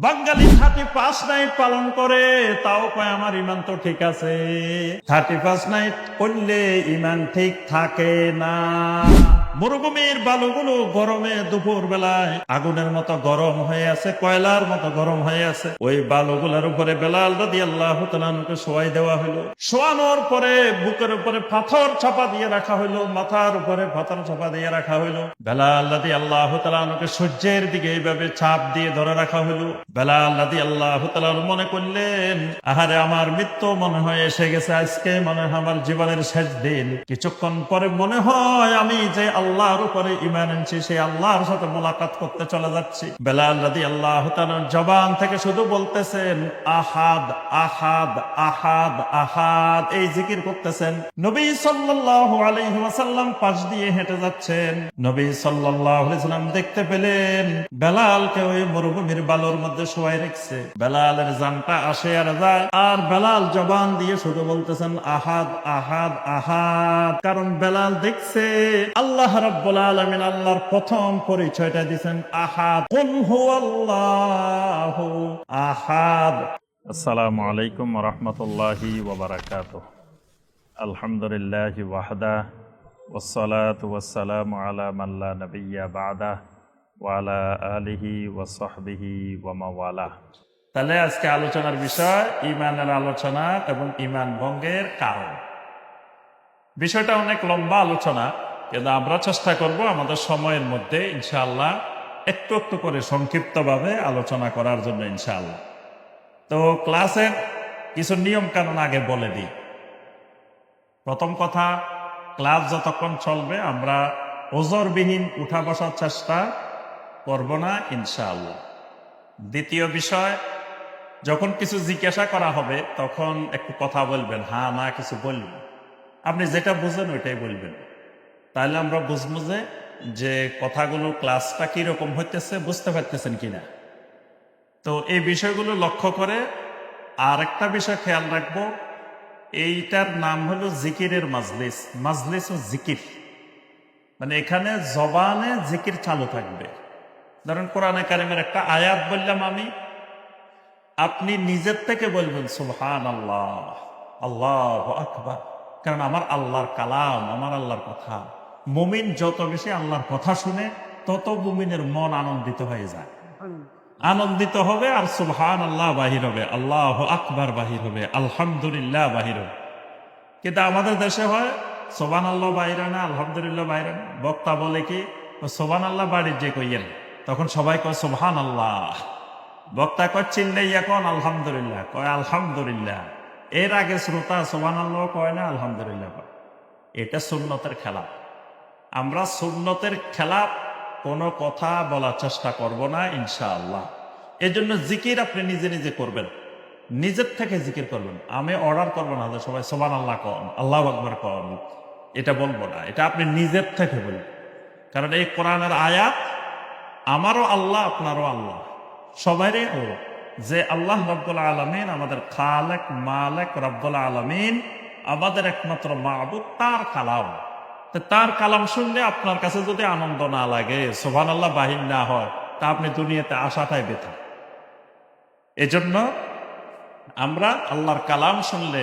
বাঙালি 35 night পালন করে, তাও কয় আমার ইমান তো ঠিক আছে। 35 নাইট করলে ইমান ঠিক থাকে না। মরুভূমির বালুগুলো গরমে দুপুর বেলায় আগুনের মতো গরম হয়ে আছে, কয়লার মতো গরম হয়ে আছে। ওই বালুগুলোর উপরে বেলাল রাদিয়াল্লাহু তাআলা আনহুকে শোয়াই দেওয়া হলো। শোয়ানোর পরে বুকের উপরে পাথর চাপা দিয়ে রাখা হলো, মাথার উপরে পাথর চাপা দিয়ে রাখা হলো। বেলাল রাদিয়াল্লাহু তাআলা আনহুকে সূর্যের দিকে এইভাবে চাপ দিয়ে ধরে রাখা হলো। বেলাল রাদিয়াল্লাহু তাআলা মনে করলেন, আহারে আমার মৃত্যু মনে হয় এসে গেছে, আজকে মনে হয় আমার জীবনের শেষ দিন। কিছুক্ষণ পরে মনে হয় আমি যে আল্লাহর উপরে ঈমান আনছি, সেই আল্লাহর সাথে মোলাকাত করতে চলে যাচ্ছি। বেলাল রাদিয়াল্লাহু তাআলার জবান থেকে শুধু বলতেছেন আহাদ আহাদ আহাদ আহাদ, এই জিকির করতেছেন। নবী সাল্লাল্লাহু আলাইহি ওয়াসাল্লাম পাশ দিয়ে হেঁটে যাচ্ছেন। নবী সাল্লাল্লাহু আলাইহি ওয়াসাল্লাম দেখতে পেলেন বেলালকে ওই মরুভূমির বালুর মধ্যে শোয়াই রেখেছে। বেলালের জানটা আসে আর যায়, আর বেলাল জবান দিয়ে শুধু বলতেছেন আহাদ আহাদ আহাদ। কারণ বেলাল দেখছে আল্লাহ রাব্বুল আলামিন আল্লাহর প্রথম পরিচয়টা দিয়েছেন আহাদ, কুল হুয়াল্লাহু আহাদ। আসসালামু আলাইকুম ওয়া রাহমাতুল্লাহি ওয়া বারাকাতুহু। আলহামদুলিল্লাহি ওয়াহদা ওয়াসসালাতু ওয়াসসালামু আলা মান লা নাবিয়্যা বা'দা ওয়া আলা আলিহি ওয়া সাহবিহি ওয়া মাওয়ালা। তাহলে আজকে আলোচনার বিষয় ঈমানের আলোচনা এবং ঈমান ভঙ্গের কারণ। বিষয়টা অনেক লম্বা আলোচনা, কিন্তু আমরা চেষ্টা করব আমাদের সময়ের মধ্যে ইনশাআল্লাহ একটু একটু করে সংক্ষিপ্তভাবে আলোচনা করার জন্য ইনশাআল্লাহ। তো ক্লাসের কিছু নিয়ম কানুন আগে বলে দিই। প্রথম কথা, ক্লাস যতক্ষণ চলবে আমরা ওজরবিহীন উঠা বসার চেষ্টা করব না ইনশাআল্লাহ। দ্বিতীয় বিষয়, যখন কিছু জিজ্ঞাসা করা হবে তখন একটু কথা বলবেন, হ্যাঁ না কিছু বলবেন, আপনি যেটা বুঝেন ওইটাই বলবেন। তাহলে আমরা বুঝবো যে কথাগুলো ক্লাসটা কিরকম হইতেছে, বুঝতে পারতেছেন কিনা। তো এই বিষয়গুলো লক্ষ্য করে আর একটা বিষয় খেয়াল রাখবো, এইটার নাম হলো জিকিরের মাজলিস। মাজলিস ও জিকির মানে এখানে জবানে জিকির চালু থাকবে। ধরেন কোরআনে কারিমের একটা আয়াত বললাম আমি, আপনি নিজের থেকে বলবেন সুবহানাল্লাহ, আল্লাহু আকবার। কারণ আমার আল্লাহর কালাম, আমার আল্লাহর কথা। মুমিন যত বেশি আল্লাহর কথা শুনে তত মুমিনের মন আনন্দিত হয়ে যায়, আনন্দিত হবে। আর সুবহানাল্লাহ বাহির হবে, আল্লাহু আকবার বাহির হবে, আলহামদুলিল্লাহ বাহির হবে। কিন্তু আমাদের দেশে হয় সুবহানাল্লাহ বাইরে না, আলহামদুলিল্লাহ বাইরে না। বক্তা বলে কি সুবহানাল্লাহ বাড়ির যে কইয়েন, তখন সবাই কয় সুবহানাল্লাহ। বক্তা কয় চিল্লাই এখন আলহামদুলিল্লাহ, কয় আলহামদুলিল্লাহ। এর আগে শ্রোতা সুবহানাল্লাহ কয় না, আলহামদুলিল্লাহ কয়। এটা সুন্নতের খেলা। আমরা সুন্নতের খেলা কোনো কথা বলার চেষ্টা করব না ইনশাআল্লাহ। এজন্য জিকির আপনি নিজে নিজে করবেন, নিজের থেকে জিকির করবেন। আমি অর্ডার করবো না যে সবাই সুবহানাল্লাহ কন, আল্লাহু আকবার কন, এটা বলবো না। এটা আপনি নিজের থেকে বলবেন। কারণ এই কোরআনের আয়াত আমারও আল্লাহ, আপনারও আল্লাহ, সবারই আল্লাহ। যে আল্লাহ রাব্বুল আলামিন আমাদের খালেক মালেক রাব্বুল আলামিন, আমাদের একমাত্র মাবুদ, তার কালাম। তার কালাম শুনলে আপনার কাছে যদি আনন্দ না লাগে, সুবহানাল্লাহ বাহির না হয়, তা আপনি দুনিয়াতে আসাটাই বেথা। এজন্য আমরা আল্লাহর কালাম শুনলে,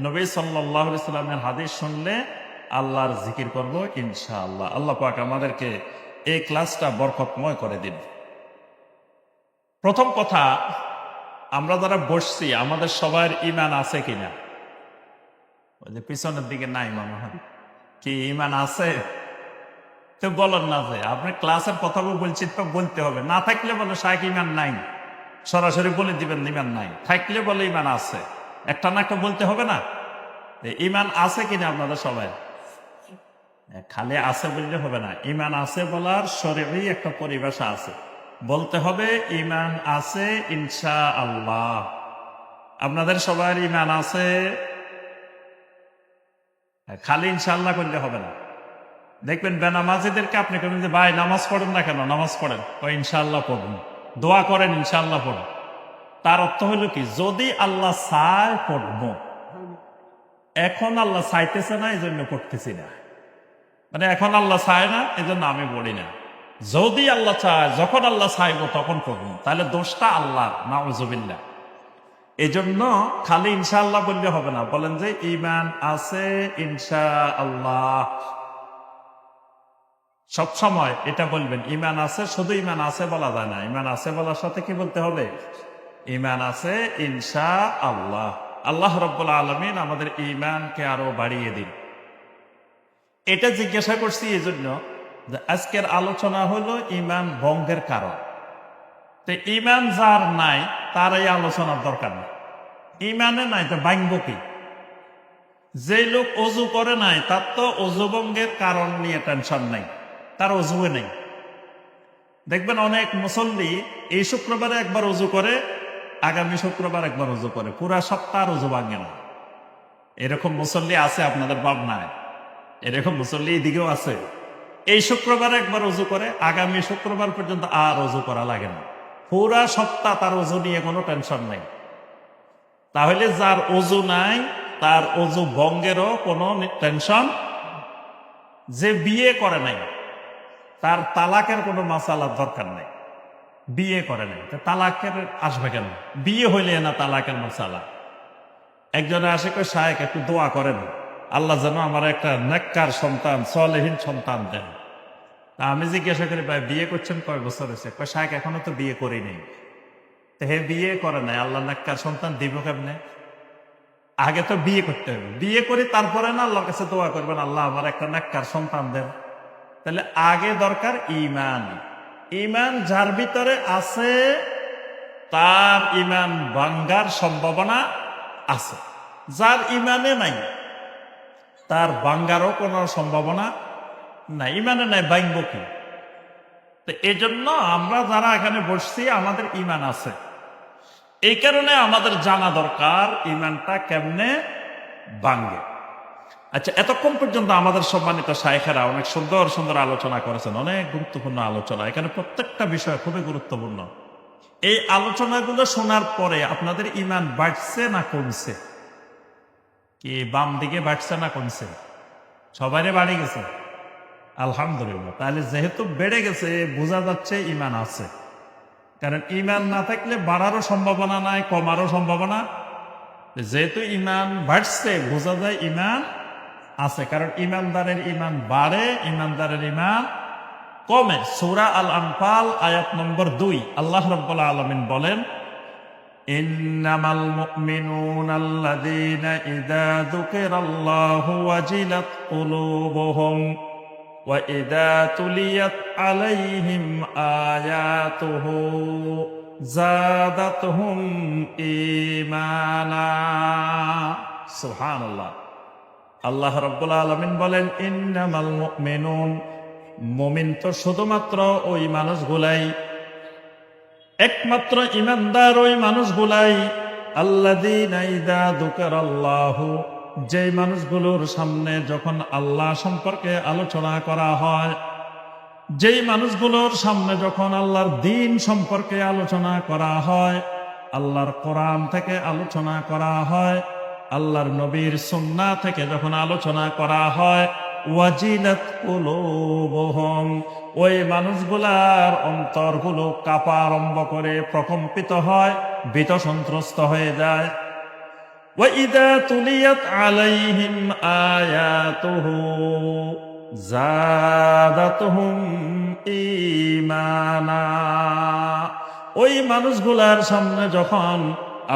নবী সাল্লাল্লাহু আলাইহি সাল্লামের হাদিস শুনলে আল্লাহর জিকির করব ইনশাআল্লাহ। আল্লাহ পাক আমাদেরকে এই ক্লাসটা বরকতময় করে দিন। প্রথম কথা, আমরা যারা বসছি আমাদের সবার ঈমান আছে কিনা? ওই যে পিছনের দিকে নাই মনে হয়, কি ঈমান আছে? তো বলেন না যে আপনি ক্লাসের কথা বলছি, তো বলতে হবে। না থাকলে বলে শায়েখ ঈমান নাই, সরাসরি বলে দিবেন ঈমান নাই। থাকলে বলে ঈমান আছে, একটা না একটা বলতে হবে না। ঈমান আছে কিনা আপনাদের সবাই? খালি আছে বললে হবে না, ঈমান আছে বলার শরীয়ী একটা পরিভাষা আছে। বলতে হবে ঈমান আছে ইনশাআল্লাহ। আপনাদের সবার ঈমান আছে, খালি ইনশাআল্লাহ করলে হবে না। দেখবেন বেনামাজিদেরকে আপনি কেমন যে ভাই নামাজ পড়েন না কেন? নামাজ পড়েন, ওই ইনশাআল্লাহ পড়ুন। দোয়া করেন, ইনশাআল্লাহ পড়ুন। তার অর্থ হলো কি, যদি আল্লাহ চায় পড়ব, এখন আল্লাহ চাইতেছে না এই জন্য পড়তেছি না। মানে এখন আল্লাহ চায় না এই জন্য আমি পড়ি না। যদি আল্লাহ চায়, যখন আল্লাহ চাইব তখন করবো, তাহলে দোষটা আল্লাহ, নাউজুবিল্লাহ। এই জন্য খালি ইনশাআল্লাহ বললে হবে না, বলেন যে ঈমান আছে ইনশাআল্লাহ। সব সময় এটা বলবেন, ঈমান আছে, শুধু ঈমান আছে বলা যায় না, ঈমান আছে বলার সাথে কি বলতে হবে? ঈমান আছে ইনশাআল্লাহ। আল্লাহ রাব্বুল আলামিন আমাদের ঈমানকে আরো বাড়িয়ে দিন। এটা জিজ্ঞাসা করছি এই জন্য যে আজকের আলোচনা হলো ঈমান ভঙ্গের কারণ। তো ঈমান যার নাই তার এই আলোচনার দরকার নেই। ঈমানে নাই তো ভাঙব কি? যে লোক অজু করে নাই তার তো অজু ভঙ্গের কারণ নিয়ে টেনশন নাই, তার অজুয়ে নেই। দেখবেন অনেক মুসল্লি এই শুক্রবারে একবার অজু করে, আগামী শুক্রবার একবার অজু করে, পুরা সপ্তাহ অজু ভাঙে না। এরকম মুসল্লি আছে আপনাদের ভাবনায়? এরকম মুসল্লি এদিকেও আছে। এই শুক্রবার একবার অজু করে, আগামী শুক্রবার পর্যন্ত আর অজু করা লাগে না, পুরা সপ্তাহ তার অজু নিয়ে কোনো টেনশন নাই। তাহলে যার অজু নাই তার অজু ভঙ্গেরও কোনো টেনশন। যে বিয়ে করে নাই তার তালাকের কোনো মাসালার দরকার নাই, বিয়ে করে নাই, তালাকের আসবে কেন? বিয়ে হইলে না তালাকের মাসালা। একজনে আসে কই, শায়েখ একটু দোয়া করেন, আল্লাহ যেন আমার একটা নেককার সন্তান, সলেহীন সন্তান দেন। তা আমি জিজ্ঞাসা করি, ভাই বিয়ে করছেন কয় বছর হয়েছে? কয় শায়েখ এখনো তো বিয়ে করি নেই। তো হে বিয়ে করে নাই, আল্লাহ নেককার সন্তান দিব কেমনে? আগে তো বিয়ে করতে হবে, বিয়ে করি তারপরে না আল্লাহর কাছে দোয়া করবেন, আল্লাহ আমার একটা নেককার সন্তান দেন। তাহলে আগে দরকার ঈমান। ঈমান যার ভিতরে আছে তার ঈমান ভাঙ্গার সম্ভাবনা আছে। যার ঈমানে নাই তার ভাঙ্গারও কোনো সম্ভাবনা নাই। ঈমানে নাই, ভাঙব কি? তো এই জন্য আমরা যারা এখানে বসছি আমাদের ঈমান আছে। এই কারণে আমাদের জানা দরকার ঈমানটা কেমনে ভাঙ্গে। আচ্ছা, এতক্ষণ পর্যন্ত আমাদের সম্মানিত শায়েখেরা অনেক সুন্দর সুন্দর আলোচনা করেছেন, অনেক গুরুত্বপূর্ণ আলোচনা। এখানে প্রত্যেকটা বিষয় খুবই গুরুত্বপূর্ণ। এই আলোচনাগুলো শোনার পরে আপনাদের ঈমান বাড়ছে না কমছে? কি বাম দিকে বাড়ছে না কমছে? সবারই বাড়ে গেছে, আলহামদুলিল্লাহ। তাহলে যেহেতু বেড়ে গেছে বোঝা যাচ্ছে ঈমান আছে। কারণ ঈমান না থাকলে বাড়ারও সম্ভাবনা নাই, কমারও সম্ভাবনা। যেহেতু ঈমান বাড়ছে বোঝা যায় ঈমান আছে। কারণ ঈমানদারের ঈমান বাড়ে, ঈমানদারের ঈমান কমে। সূরা আল আনফাল আয়াত নম্বর 2 আল্লাহ রাব্বুল আলামিন বলেন, ইন্নামাল মুমিনুনাল্লাযীনা ইযা যুকিরাল্লাহু ওয়াজিলাত কুলুবুহুম ওয়া ইযা তুলিয়াত আলাইহিম আয়াতুহু যাদাতহুম ঈমানা। সুবহানাল্লাহ। আল্লাহ রাব্বুল আলামিন বলেন, ইন্নামাল মুমিনুন, মুমিন তো শুধুমাত্র ওই মানুষগুলাই, একমাত্র ঈমানদার ওই মানুষগুলাই, আল্লাযীনা ইযা যুকিরাল্লাহু, যেই মানুষগুলোর সামনে যখন আল্লাহ সম্পর্কে আলোচনা করা হয়, যেই মানুষগুলোর সামনে যখন আল্লাহর দ্বীন সম্পর্কে আলোচনা করা হয়, আল্লাহর কোরআন থেকে আলোচনা করা হয়, আল্লাহর নবীর সুন্নাহ থেকে যখন আলোচনা করা হয়, ওয়াজিলাত কুলুবুহুম, ওই মানুষগুলার অন্তরগুলো কাঁপা আরম্ভ করে, প্রকম্পিত হয়, ভীত সন্ত্রস্ত হয়ে যায়। ওয়া ইযা তুলিয়াত আলাইহিম আয়াতুহু যাদাতহুম ঈমানা, ওই মানুষগুলার সামনে যখন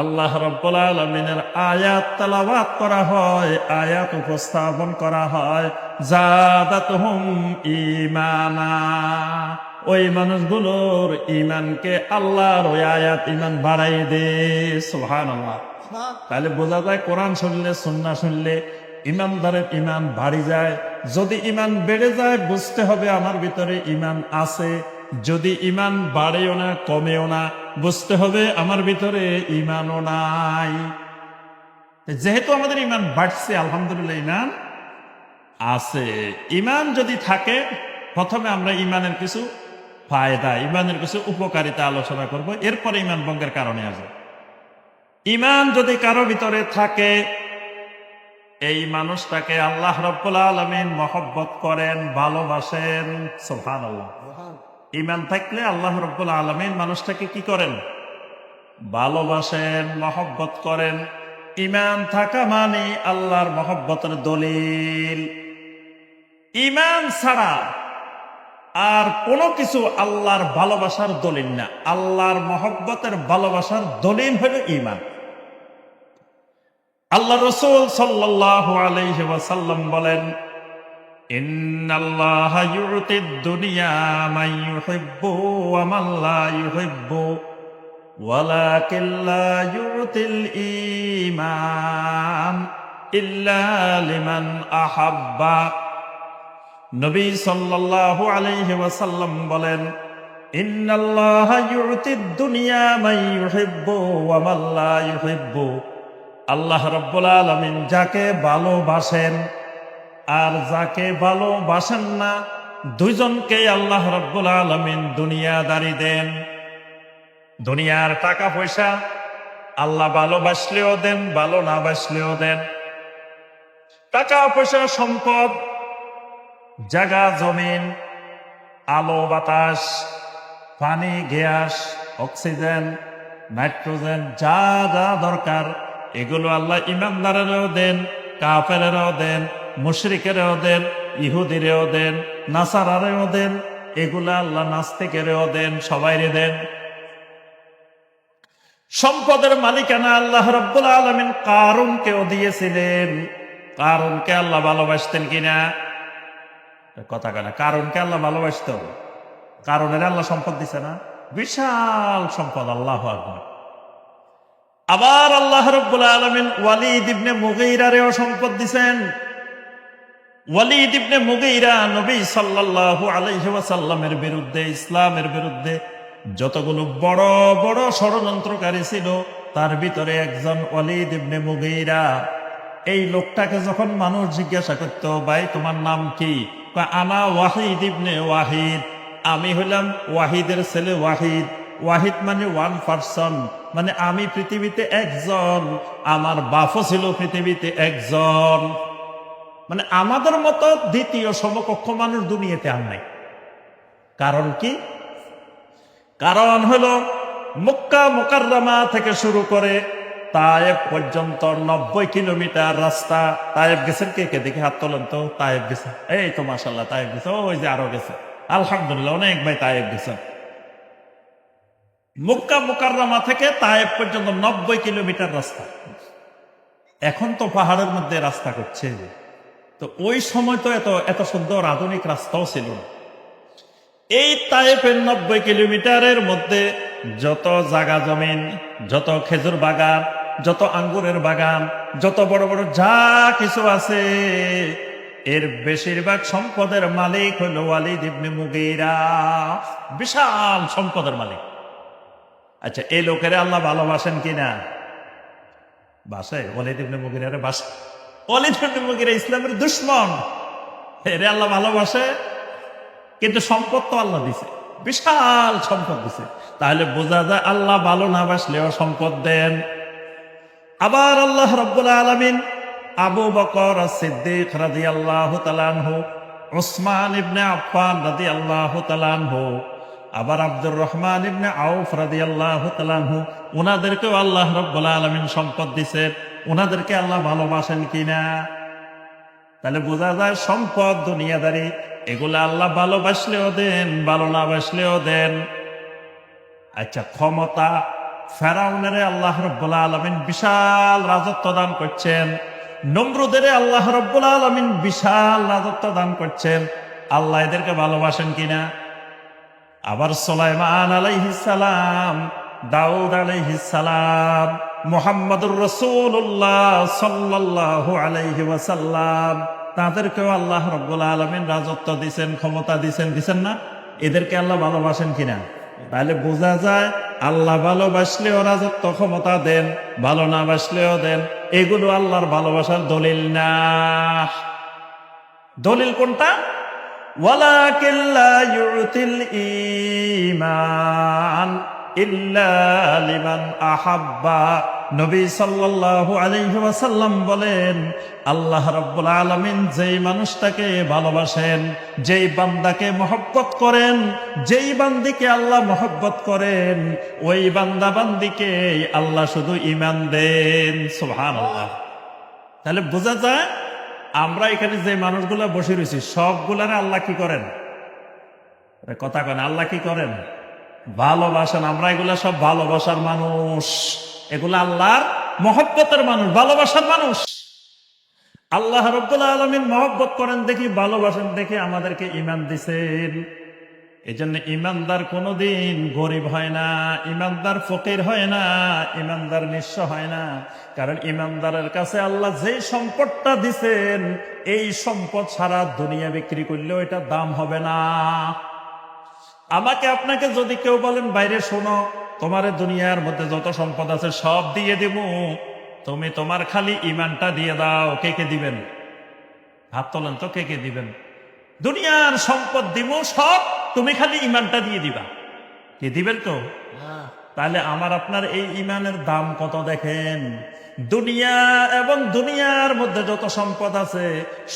আল্লাহ রাব্বুল আলামিনের আয়াত তেলাওয়াত করা হয়, আয়াত উপস্থাপন করা হয়, যাদাতহুম ঈমানা, ওই মানুষগুলোর ঈমানকে আল্লাহর ওই আয়াত ঈমান বাড়াই দেয়। সুবহানাল্লাহ। তাহলে বোঝা যায় কোরআন শুনলে, সুন্নাহ শুনলে ঈমানদারের ঈমান বাড়ি যায়। যদি ঈমান বেড়ে যায় বুঝতে হবে আমার ভিতরে ঈমান আছে। যদি ঈমান বাড়েও না কমেও না বুঝতে হবে আমার ভিতরে ঈমানও নাই। যেহেতু আমাদের ঈমান বাড়ছে, আলহামদুলিল্লাহ ঈমান আছে। ঈমান যদি থাকে, প্রথমে আমরা ঈমানের কিছু ফায়দা, ঈমানের কিছু উপকারিতা আলোচনা করব, এরপরে ঈমান ভঙ্গের কারণে আসবে। ঈমান যদি কারো ভিতরে থাকে, এই মানুষটাকে আল্লাহ রাব্বুল আলামিন মহব্বত করেন, ভালোবাসেন। সুবহানাল্লাহ। ঈমান থাকলে আল্লাহ রাব্বুল আলামিন মানুষটাকে কি করেন? ভালোবাসেন, মহব্বত করেন। ঈমান থাকা মানে আল্লাহর মহব্বতের দলিল। ঈমান ছাড়া আর কোনো কিছু আল্লাহর ভালোবাসার দলিল না। আল্লাহর মহব্বতের ভালোবাসার দলিল হলো ঈমান। আল্লাহ রাসূল সাল্লাল্লাহু আলাইহি ওয়াসাল্লাম বলেন, ইন্নাল্লাহা ইউতিদ দুনিয়া মান ইউহিব্বু ওয়া মান লা ইউহিব্বু ওয়ালাকিন লা ইউতিল ঈমান ইল্লা লিমান আহাব্বা। নবী সাল্লাল্লাহু আলাইহি ওয়াসাল্লাম বলেন, ইন্নাল্লাহা ইউতিদ দুনিয়া মান ইউহিব্বু ওয়া মান লা ইউহিব্বু। আল্লাহ রাব্বুল আলামিন যাকে ভালোবাসেন আর যাকে ভালোবাসেন না, দুইজনকে আল্লাহ রাব্বুল আলামিন দুনিয়াদারি দেন। দুনিয়ার টাকা পয়সা আল্লাহ ভালোবাসলেও দেন, ভালো না বাসলেও দেন। টাকা পয়সা, সম্পদ, জায়গা জমিন, আলো বাতাস, পানি, গ্যাস, অক্সিজেন, নাইট্রোজেন, যা যা দরকার এগুলো আল্লাহ ইমানদারেরও দেন, কাফেরেরও দেন, মুশরিকেরও দেন, ইহুদিরেও দেন, নাসারারেও দেন। এগুলা আল্লাহ নাস্তিকেরও দেন, সবাইরে দেন। সম্পদের মালিকানা আল্লাহ রাব্বুল আলামিন কারুনকেও দিয়েছিলেন। কারুনকে আল্লাহ ভালোবাসতেন কিনা? কথা কেনা, কারুনকে আল্লাহ ভালোবাসতেন। কারুনের আল্লাহ সম্পদ দিছে না? বিশাল সম্পদ, আল্লাহু আকবার। আবার আল্লাহ রাব্বুল আলামিন ওয়ালিদ ইবনে মুগীরারেও সম্পদ দিছেন। ওয়ালিদ ইবনে মুগীরা নবী সাল্লাল্লাহু আলাইহি ওয়াসাল্লামের বিরুদ্ধে, ইসলামের বিরুদ্ধে যতগুলো বড় বড় ষড়যন্ত্রকারী ছিল, তার ভিতরে একজন ওয়ালিদ ইবনে মুগীরা। এই লোকটাকে যখন মানুষ জিজ্ঞাসা করতো, ভাই তোমার নাম কি? আনা ওয়াহিদ ইবনে ওয়াহিদ, আমি হইলাম ওয়াহিদের ছেলে ওয়াহিদ। ওয়াহিদ মানে ওয়ান পারসন, মানে আমি পৃথিবীতে একজন, আমার বাপও ছিল পৃথিবীতে একজন। মানে আমাদের মতো দ্বিতীয় সমকক্ষ মানুষ দুনিয়াতে আর নাই। কারণ কি? কারণ হলো মক্কা মুকাররমা থেকে শুরু করে তায়েফ পর্যন্ত 90 কিলোমিটার রাস্তা। তায়েফ গেছেন কে কে? দেখি হাত তোলেন তো। তায়েফ গেছে? এই তো মাশাআল্লাহ, তায়েফ গেছে। ওই যে আরো গেছে, আলহামদুলিল্লাহ, অনেক ভাই তায়েফ গেছেন। মক্কা মুকাররমা থেকে তায়েফ পর্যন্ত 90 কিলোমিটার রাস্তা। এখন তো পাহাড়ের মধ্যে রাস্তা করছে। তো ওই সময় তো এত এত সুন্দর আধুনিক রাস্তাও ছিল না। এই তায়েফের 90 কিলোমিটারের মধ্যে যত জায়গা জমিন, যত খেজুর বাগান, যত আঙ্গুরের বাগান, যত বড় বড় যা কিছু আছে, এর বেশিরভাগ সম্পদের মালিক হলো ওয়ালিদ ইবনে মুগীরা। বিশাল সম্পদের মালিক। আচ্ছা, এই লোকেরা আল্লাহ ভালোবাসেন কিনা? বাসে ওয়ালিদ ইবনে মুগীরারে বাসে। ওয়ালিদ ইবনে মুগীরা ইসলামের দুশমন, এরে আল্লাহ ভালোবাসে। কিন্তু সম্পদ তো আল্লাহ দিছে, বিশাল সম্পদ দিছে। তাহলে বোঝা যায় আল্লাহ ভালো না বাসলেও সম্পদ দেন। আবার আল্লাহ রাব্বুল আলামিন আবু বকর সিদ্দিক রাদিয়াল্লাহু তাআলা আনহু, উসমান ইবনে আফফান রাদিয়াল্লাহু তাআলা আনহু, আবার আব্দুর রহমান ইবনে আউফ রাদিয়াল্লাহু তাআলা আনহু, ওনাদেরকেও আল্লাহ রাব্বুল আলামিন সম্পদ দিছে। ওনাদেরকে আল্লাহ ভালোবাসেন কিনা? তাহলে বোঝা যায় সম্পদ, দুনিয়াদারি, এগুলা আল্লাহ ভালোবাসলেও দেন, ভালো না বাসলেও দেন। আচ্ছা, ক্ষমতা, ফেরাউনের আল্লাহ রাব্বুল আলামিন বিশাল রাজত্ব দান করছেন। নমরুদের আল্লাহ রাব্বুল আলামিন বিশাল রাজত্ব দান করছেন। আল্লাহ এদেরকে ভালোবাসেন কিনা? আবার সুলাইমান আলাইহিস সালাম, দাউদ আলাইহিস সালাম, মুহাম্মদুর রাসূলুল্লাহ সাল্লাল্লাহু আলাইহি ওয়াসাল্লাম, তাদেরকেও আল্লাহ রাব্বুল আলামিন রাজত্ব দিবেন, ক্ষমতা দিবেন না? এদেরকে আল্লাহ ভালোবাসেন কিনা? তাহলে বোঝা যায় আল্লাহ ভালোবাসলেও রাজত্ব ক্ষমতা দেন, ভালো না বাসলেও দেন। এগুলো আল্লাহর ভালোবাসার দলিল না। দলিল কোনটা? ওয়ালাকিন লা ইউতিল ঈমান ইল্লা লিমান আহাব্বা। নবী সাল্লাল্লাহু আলাইহি ওয়াসাল্লাম বলেন, আল্লাহ রাব্বুল আলামিন যেই মানুষটাকে ভালোবাসেন, যেই বান্দাকে মহব্বত করেন, যেই বান্দিকে আল্লাহ মহব্বত করেন, ওই বান্দা বান্দিকে আল্লাহ শুধু ঈমান দেন। সুবহানাল্লাহ। তাহলে বোঝা যায় আমরা এখানে যে মানুষগুলা বসে রয়েছি সবগুলারে আল্লাহ কি করেন? কথা কেন, আল্লাহ কি করেন? ভালোবাসেন। আমরা এগুলা সব ভালোবাসার মানুষ, এগুলা আল্লাহর মহব্বতের মানুষ, ভালোবাসার মানুষ। আল্লাহ রাব্বুল আলামিন মহব্বত করেন দেখি, ভালোবাসেন দেখি আমাদেরকে ঈমান দিছেন। এই জন্য ঈমানদার কোনোদিন গরিব হয় না, ঈমানদার ফকির হয় না, ঈমানদার নিঃস্ব হয় না। কারণ ঈমানদারের কাছে আল্লাহ যে সম্পদটা দিছেন, এই সম্পদ সারা দুনিয়া বিক্রি করলেও এটা দাম হবে না। আমাকে আপনাকে যদি কেউ বলেন বাইরে শোনো, তোমার দুনিয়ার মধ্যে যত সম্পদ আছে সব দিয়ে দেব, তুমি তোমার খালি ঈমানটা দিয়ে দাও, কে কে দিবেন? হাত তোলেন তো, কে কে দিবেন? দুনিয়ার সম্পদ দিব সব, তুমি খালি ঈমানটা দিয়ে দিবা। কি দিবেন তো? তাহলে আমার আপনার এই ঈমানের দাম কত দেখেন। দুনিয়া এবং দুনিয়ার মধ্যে যত সম্পদ আছে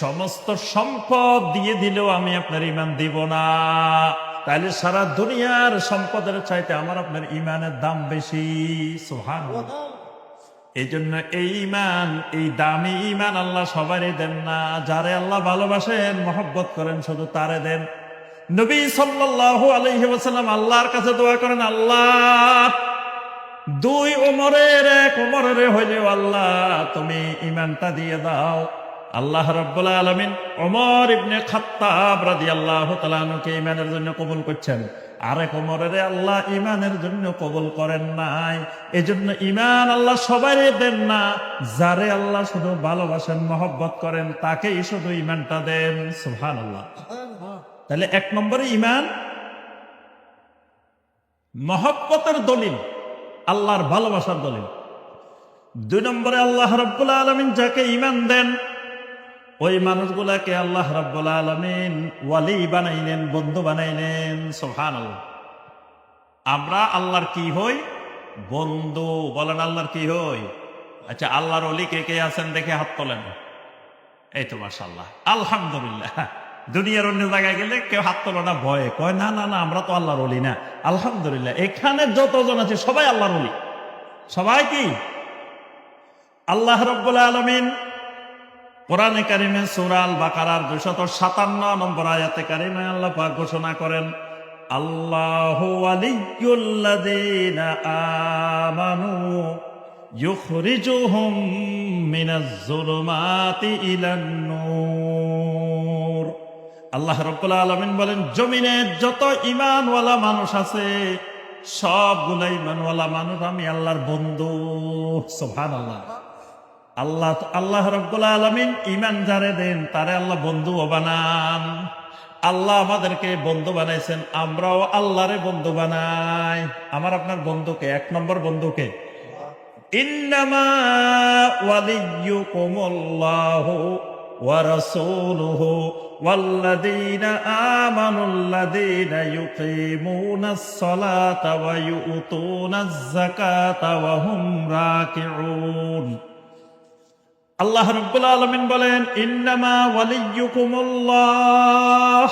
সমস্ত সম্পদ দিয়ে দিলেও আমি আপনার ঈমান দিব না। তাহলে সারা দুনিয়ার সম্পদের চাইতে আমার আপনার ঈমানের দাম বেশি। সুবহানাল্লাহ। এই জন্য এই ঈমান, এই দামি ঈমান আল্লাহ সবারই দেন না। যারে আল্লাহ ভালোবাসেন, মহব্বত করেন, শুধু তারে দেন। নবী সাল্লাল্লাহু আলাইহি ওয়াসাল্লাম আল্লাহর কাছে দোয়া করেন, আল্লাহ দুই ওমরের এক ওমরের হইলেও আল্লাহ তুমি ঈমানটা দিয়ে দাও। আল্লাহ রাব্বুল আলামিন ওমর ইবনে খাত্তাব রাদিয়াল্লাহু তাআলা আনহুকে ঈমানের জন্য কবুল করছেন, আরেক ওমরের আল্লাহ ঈমানের জন্য কবুল করেন নাই। এজন্য ঈমান আল্লাহ সবারই দেন না, যারে আল্লাহ শুধু ভালোবাসেন, মহব্বত করেন, তাকেই শুধু ঈমানটা দেন। সুবহানাল্লাহ। তাহলে এক নম্বরে ঈমান মহব্বতের দলিল, আল্লাহর ভালোবাসার দলিল। দুই নম্বরে আল্লাহ রাব্বুল আলামিন যাকে ঈমান দেন, ওই মানুষগুলাকে আল্লাহ রাব্বুল আলামিন ওয়ালি বানাইলেন, বন্ধু বানাইলেন। সুবহানাল্লাহ। আমরা আল্লাহর কি হই? বন্ধু। বলেন আল্লাহর কি হই? আচ্ছা, আল্লাহর ওলি কে কে আছেন দেখে হাত তোলেন। এই তো মাশাআল্লাহ, আলহামদুলিল্লাহ। দুনিয়ার অন্য জায়গায় গেলে কেউ হাত তোলে না, ভয়ে কয় না না না আমরা তো আল্লাহর ওলি না। আলহামদুলিল্লাহ, এখানে যতজন আছে সবাই আল্লাহর ওলি। সবাই কি? আল্লাহ রাব্বুল আলামিন কোরআনে কারিমে সূরা আল বাকারার 257 নম্বর আয়াতে কারিমে আল্লাহ পাক ঘোষণা করেন, আল্লাহু ওয়ালিয়্যুল্লাযীনা আমানু ইউখরিজুহুম মিনাজ যুলুমাতি ইলান নূর। আল্লাহ রাব্বুল আলামিন বলেন, জমিনের যত ঈমানওয়ালা মানুষ আছে সবগুলো ঈমানওয়ালা মানুষ আমি আল্লাহর বন্ধু। সুবহানাল্লাহ। আল্লাহ রাব্বুল আলামিন ঈমান যারে দেন তারে আল্লাহ বন্ধুও বানান। আল্লাহ আমাদেরকে বন্ধু বানাইছেন, আমরাও আল্লাহরে বন্ধু বানাই। আমার আপনার বন্ধুকে, এক নম্বর বন্ধুকে, ইন্নামা ওয়ালিয়্যুকুমুল্লাহু ওয়া রাসূলুহু ওয়াল্লাযীনা আমানুল্লাযীনা ইউকিমুনাস সালাতা ওয়া ইউতুনাজ যাকাতা ওয়া হুম রাকিউন। আল্লাহ রাব্বুল আলামিন বলেন, ইন্নামা ওয়ালিয়্যুকুমুল্লাহ,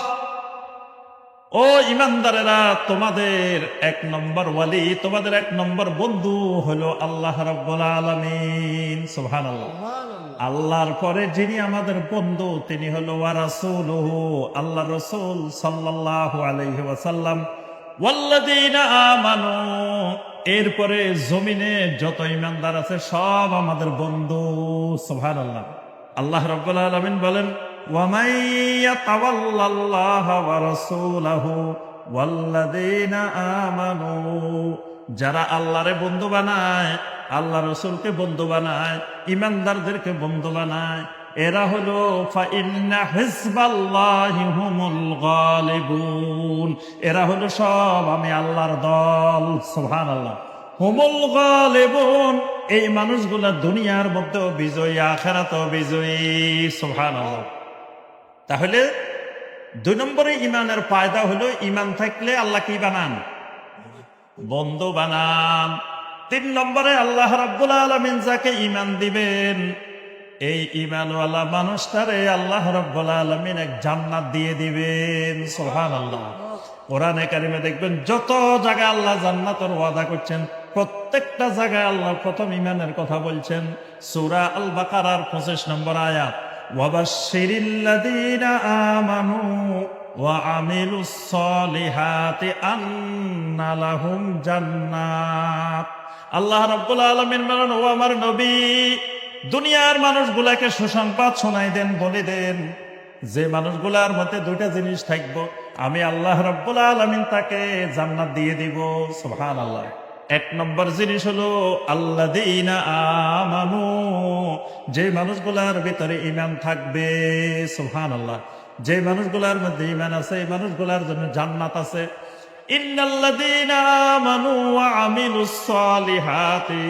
ও ঈমানদারেরা, তোমাদের এক নম্বর ওয়ালি, তোমাদের এক নম্বর বন্ধু হলো আল্লাহ রাব্বুল আলামিন। সুবহানাল্লাহ। আল্লাহর পরে যিনি আমাদের বন্ধু তিনি হলো ওয়া রাসূলুহু, আল্লাহ রাসূল সাল্লাল্লাহু আলাইহি ওয়াসাল্লাম, ওয়াল্লাযীনা আমানু, এরপরে জমিনে যত ঈমানদার আছে সব আমাদের বন্ধু। সুবহানাল্লাহ। আল্লাহ রাব্বুল আলামিন বলেন, ওয়া মান ইয়াতাওয়াল্লাল্লাহা ওয়া রাসূলাহু ওয়াল্লাযীনা আমানু, যারা আল্লাহরে বন্ধু বানায়, আল্লাহ রাসূলকে বন্ধু বানায়, ঈমানদারদেরকে বন্ধু বানায়, এরা হলো ফাইন্না হিজবাল্লাহি হুমুল গালিবুন, এরা হলো সব আমি আল্লাহর দল। সুবহানাল্লাহ। হুমুল গালিবুন, এই মানুষগুলা দুনিয়ার মধ্যেও বিজয়ী, আখিরাতেও বিজয়ী। সুবহানাল্লাহ। তাহলে দুই নম্বরে ঈমানের ফায়দা হলো ঈমান থাকলে আল্লাহ কি বানান? বন্ধু বানান। 3 নম্বরে আল্লাহ রাব্বুল আলামিন যাকে ঈমান দিবেন, এই ঈমানওয়ালা মানুষটারে আল্লাহ রাব্বুল আলামিন এক জান্নাত দিয়ে দিবেন। সুবহানাল্লাহ। কোরআনে কারিমে দেখবেন যত জায়গায় আল্লাহ জান্নাতের ওয়াদা করছেন, প্রত্যেকটা জায়গায় আল্লাহ প্রথম ঈমানের কথা বলছেন। সূরা আল বাকারার 25 নম্বর আয়াত, ওয়াবাশশিরিল্লাযীনা আমানু ওয়া আমিলুস সলিহাতি আন্না লাহুম জান্নাত। আল্লাহ রাব্বুল আলামিন বলেন, ও আমার নবী, দুনিয়ার মানুষগুলাকে সুসংবাদ শোনাই দেন, বলে দেন যে মানুষগুলার মধ্যে 2টা জিনিস থাকবো, আমি আল্লাহ রাব্বুল আলামিন তাকে জান্নাত দিয়ে দিব। সুবহানাল্লাহ। 1 নম্বর জিনিস হলো আল্লাযীনা আমানু, যে মানুষগুলার ভিতরে ঈমান থাকবে। সুবহানাল্লাহ। যে মানুষগুলার মধ্যে ঈমান আছে, এই মানুষগুলার জন্য জান্নাত আছে। ইন্নাল্লাযীনা আমানু ওয়া আমিলুস সলিহাতি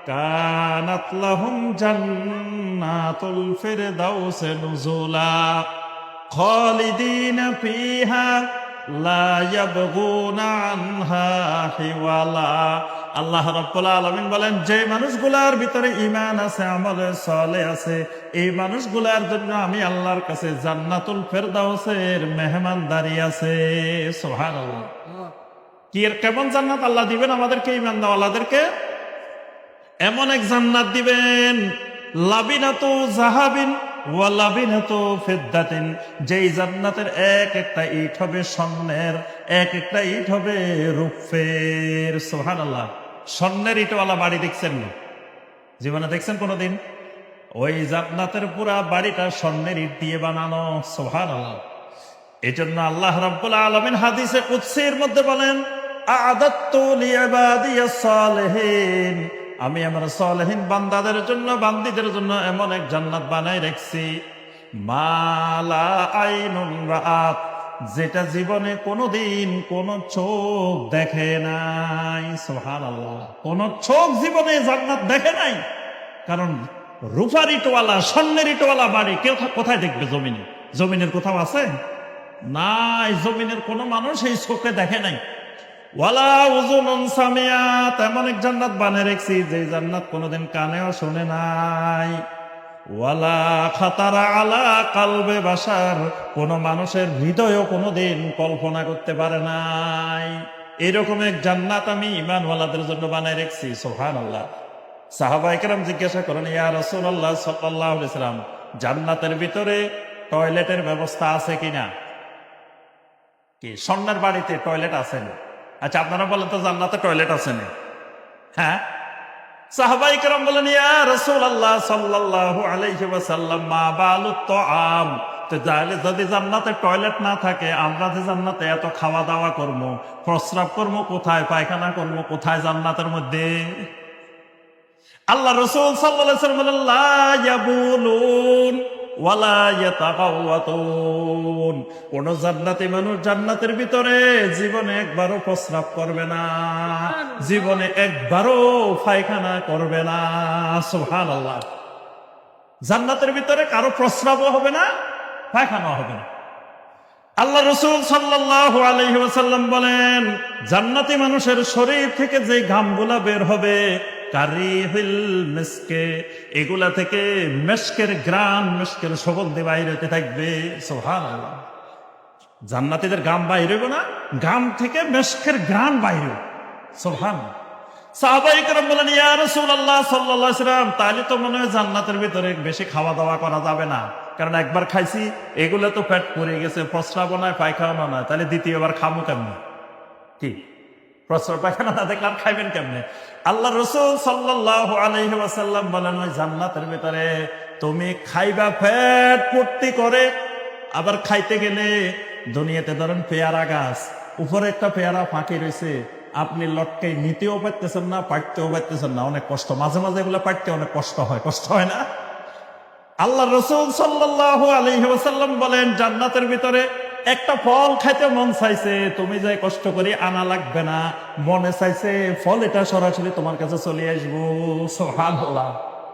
কানাত লাহুম জান্নাতুল ফিরদাউসি নুজুলা খালিদিনা ফিহা লা ইয়াবগুনা আনহা হিওয়ালা। আল্লাহ রাব্বুল আলামিন বলেন, যে মানুষগুলার ভিতরে ঈমান আছে, আমলে সালেহ আছে, এই মানুষগুলার জন্য আমি আল্লাহর কাছে জান্নাতুল ফিরদাউসের মেহমানদারি আছে। সুবহানাল্লাহ। কি এর কেমন জান্নাত আল্লাহ দিবেন আমাদেরকে, ঈমানওয়ালাদেরকে? এমন এক জান্নাত দিবেন, লাবিনাতু যাহাবিন ওয়া লাবিনাতু ফিদ্দাতিন, যেই জান্নাতের এক একটা ইট হবে স্বর্ণের, এক একটা ইট হবে রূপের। সুবহানাল্লাহ। স্বর্ণের ইটওয়ালা বাড়ি দেখছেন না? জীবনে দেখছেন কোনোদিন? ওই জান্নাতের পুরা বাড়িটা স্বর্ণের ইট দিয়ে বানানো। সুবহানাল্লাহ। এজন্য আল্লাহ রাব্বুল আলামিন হাদিসে কুদসির মধ্যে বলেন, আ'দাততু লিইবাদিয়াস সালিহিন, আমি আমার সালেহীন বান্দাদের জন্য, বান্দীদের জন্য এমন এক জান্নাত বানাই রাখছি, মালা আইনুন রাআত, যেটা জীবনে কোনোদিন কোন চোখ দেখে নাই। সুবহানাল্লাহ। কোন চোখ জীবনে জান্নাত দেখে নাই। কারণ রূপার ইটওয়ালা, স্বর্ণের ইটওয়ালা বাড়ি কেউ কোথায় দেখবে? জমিনে? জমিনের কোথাও আছে? নাই। জমিনের কোন মানুষ এই চোখে দেখে নাই। ওয়ালা উযুনুন সামিআত, এমন এক জান্নাত বানিয়ে রেখেছি যে জান্নাত কোনোদিন কানেও শুনে নাই। ওয়ালা খাতারা আলা কালবে বাশার, কোন মানুষের হৃদয়ও কোনোদিন কল্পনা করতে পারে নাই। এরকম এক জান্নাত আমি ঈমানওয়ালাদের জন্য বানিয়ে রেখেছি। সুবহানাল্লাহ। সাহাবায়ে কেরাম জিজ্ঞাসা করেন, ইয়া রাসূলুল্লাহ সাল্লাল্লাহু আলাইহি ওয়াসাল্লাম, জান্নাতের ভিতরে টয়লেটের ব্যবস্থা আছে কিনা? কি স্বর্ণের বাড়িতে টয়লেট আছে না? আচ্ছা, আপনারা বলেন তো জান্নাতে টয়লেট আছে না? হ্যাঁ। সাহাবায়ে কেরাম বলেন, ইয়া রাসূলুল্লাহ সাল্লাল্লাহু আলাইহি ওয়াসাল্লাম, মা বালুত তাআম, তো যদি জান্নাতে টয়লেট না থাকে, আমরা যে জান্নাতে এত খাওয়া দাওয়া করবো, প্রস্রাব করবো কোথায়, পায়খানা করবো কোথায় জান্নাতের মধ্যে? আল্লাহ রাসূল সাল্লাল্লাহু আলাইহি ওয়াসাল্লাম বলেন, লা ইয়াবুলুন ওয়ালা ইয়াতাগাওয়াতুন, কোন জান্নাতি মানুষ জান্নাতের ভিতরে জীবনে একবারও প্রস্রাব করবে না, জীবনে একবারও পায়খানা করবে না। সুবহানাল্লাহ। জান্নাতের ভিতরে কারো প্রস্রাবও হবে না, পায়খানাও হবে না। আল্লাহ রাসূল সাল্লাল্লাহু আলাইহি ওয়াসাল্লাম বলেন, জান্নাতি মানুষের শরীর থেকে যে ঘামগুলা বের হবে, কারিহিল মিসকে, এগুলা থেকে মিশকের ঘ্রাণ, মিশকের সুগন্ধি বাইরে হতে থাকবে। সুবহানাল্লাহ। জান্নাতীদের ঘাম বাইরে হবে না, ঘাম থেকে মিশকের ঘ্রাণ বাইরে। সুবহানাল্লাহ। সাহাবায়ে কেরাম বলেন, ইয়া রাসূলুল্লাহ সাল্লাল্লাহু আলাইহি ওয়াসাল্লাম, তাহলে তো মনে হয় জান্নাতের ভিতরে বেশি খাওয়া দাওয়া করা যাবে না, কারণ একবার খাইছি, এগুলো তো পেট পড়ে গেছে, প্রস্রাব নয়, পায়খানা নয়, তাহলে দ্বিতীয়বার খামু কেমনে? কি প্রস্রাব পায়খানা না দেখলাম খাইবেন কেমনে? আল্লাহ রাসূল সাল্লাল্লাহু আলাইহি ওয়াসাল্লাম বলেন, ওই জান্নাতের ভিতরে তুমি খাইবা পেট ভর্তি করে, আবার খাইতে গেলে দুনিয়াতে ধরেন পেয়ারা গাছ, উপরে একটা পেয়ারা ফাঁকি রয়েছে, আপনি লটকে নিতেও পারতেছেন না, পাড়তেও পারতেছেন না, অনেক কষ্ট। মাঝে মাঝে এগুলো পাড়তে অনেক কষ্ট হয়, কষ্ট হয় না? আল্লাহ রাসূল সাল্লাল্লাহু আলাইহি ওয়াসাল্লাম বলেন, জান্নাতের ভিতরে একটা ফল খাইতে মন চাইছে, তুমি যাই কষ্ট করি আনা লাগবে না, মনে চাইছে ফল এটা সরাসরি তোমার কাছে চলে আসবো। সুবহানাল্লাহ।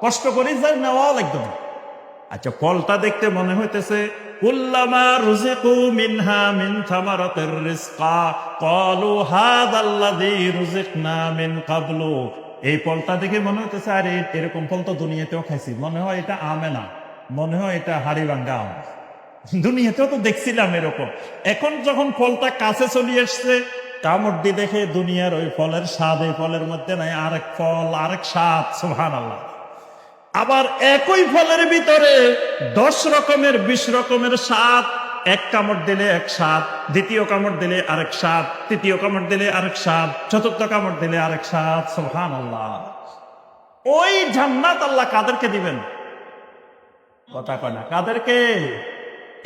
কষ্ট করি যাই নেওয়া লাগবে না। আচ্ছা, ফলটা দেখতে মনে হইতেছে কুল্লামা রুজিকু মিনহা মিন থামারাতির রিজকা ক্বালু হাযাল্লাযী রুজিকনা মিন ক্বাবলু। এই ফলটা দেখে মনে হইতেছে আরে এরকম ফল তো দুনিয়াতেও খাইছি, মনে হয় এটা আমে না, মনে হয় এটা হাড়িভাঙ্গা আম, দুনিয়াতেও তো দেখছিলাম এরকম। এখন যখন ফলটা কাছে চলে আসছে, কামড় দিয়ে দেখে দুনিয়ার ওই ফলের স্বাদ এই ফলের মধ্যে নাই, আরেক ফল আরেক স্বাদ, সুবহানাল্লাহ। আবার একই ফলের ভিতরে 10 রকমের 20 রকমের স্বাদ, এক কামড় দিলে এক স্বাদ, দ্বিতীয় কামড় দিলে আরেক স্বাদ, তৃতীয় কামড় দিলে আরেক স্বাদ, চতুর্থ কামড় দিলে আরেক স্বাদ, সুবহানাল্লাহ। ওই জান্নাত আল্লাহ কাদেরকে দিবেন? কথা কয় না, কাদেরকে?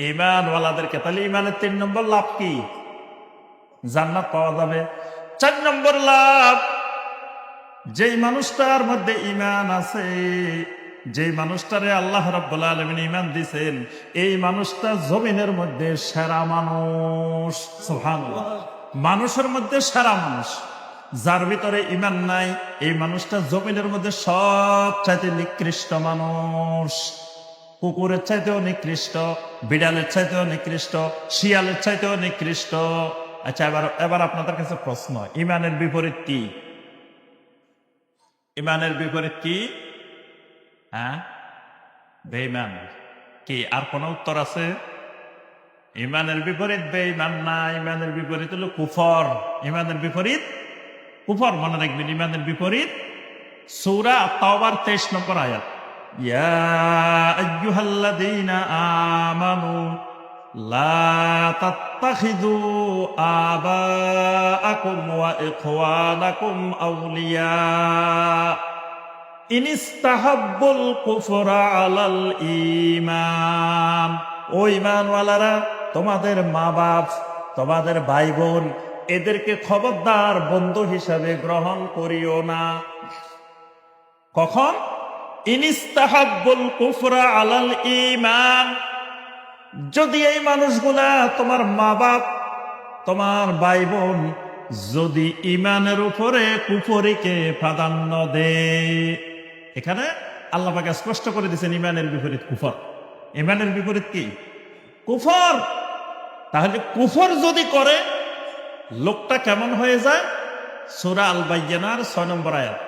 ঈমানওয়ালাদেরকে। তাহলে ঈমানের 3 নম্বর লাভ কি? জান্নাত পাওয়া যাবে। 4 নম্বর লাভ, যেই মানুষটার মধ্যে ঈমান আছে, যেই মানুষটারে আল্লাহ রাব্বুল আলামিন ঈমান দিয়েছেন, এই মানুষটা জমিনের মধ্যে সেরা মানুষ, সুবহানাল্লাহ। মানুষের মধ্যে সেরা মানুষ। যার ভিতরে ঈমান নাই, এই মানুষটা জমিনের মধ্যে সবচাইতে নিকৃষ্ট মানুষ। কুকুরের চাইতেও নিকৃষ্ট, বিড়ালের চাইতেও নিকৃষ্ট, শিয়ালের চাইতেও নিকৃষ্ট। আচ্ছা, এবার আপনাদের কাছে প্রশ্ন, ঈমানের বিপরীত কি? ঈমানের বিপরীত কি? হ্যাঁ, বেঈমান। কি আর কোন উত্তর আছে? ঈমানের বিপরীত বেঈমান না, ঈমানের বিপরীত হলো কুফর। ঈমানের বিপরীত কুফর, মনে রাখবেন। ঈমানের বিপরীত সূরা তাওবার 23 নম্বর আয়াত, ইয়া আইয়ুহাল্লাযীনা আমানু লা তাত্তাখিযু আবাআকুম ওয়া ইখওয়ানাকুম আউলিয়া ইনিস্তাহাব্বুল কুফরা আলাল ঈমান। ও ঈমানওয়ালারা, তোমাদের মা বাপ, তোমাদের ভাই বোন, এদেরকে খবরদার বন্ধু হিসাবে গ্রহণ করিও না। কখন? ইনিস্তাহাব্বুল কুফরা আলাল ঈমান। যদি এই মানুষগুলা, তোমার মা বাপ, তোমার ভাই বোন, যদি ঈমানের উপরে কুফরিকে প্রাধান্য দেয়। এখানে আল্লাহ পাক স্পষ্ট করে দিয়েছেন ঈমানের বিপরীত কুফর। ঈমানের বিপরীত কি? কুফর। তাহলে কুফর যদি করে, লোকটা কেমন হয়ে যায়? সূরা আল বাইয়িনার 6 নম্বর আয়াত,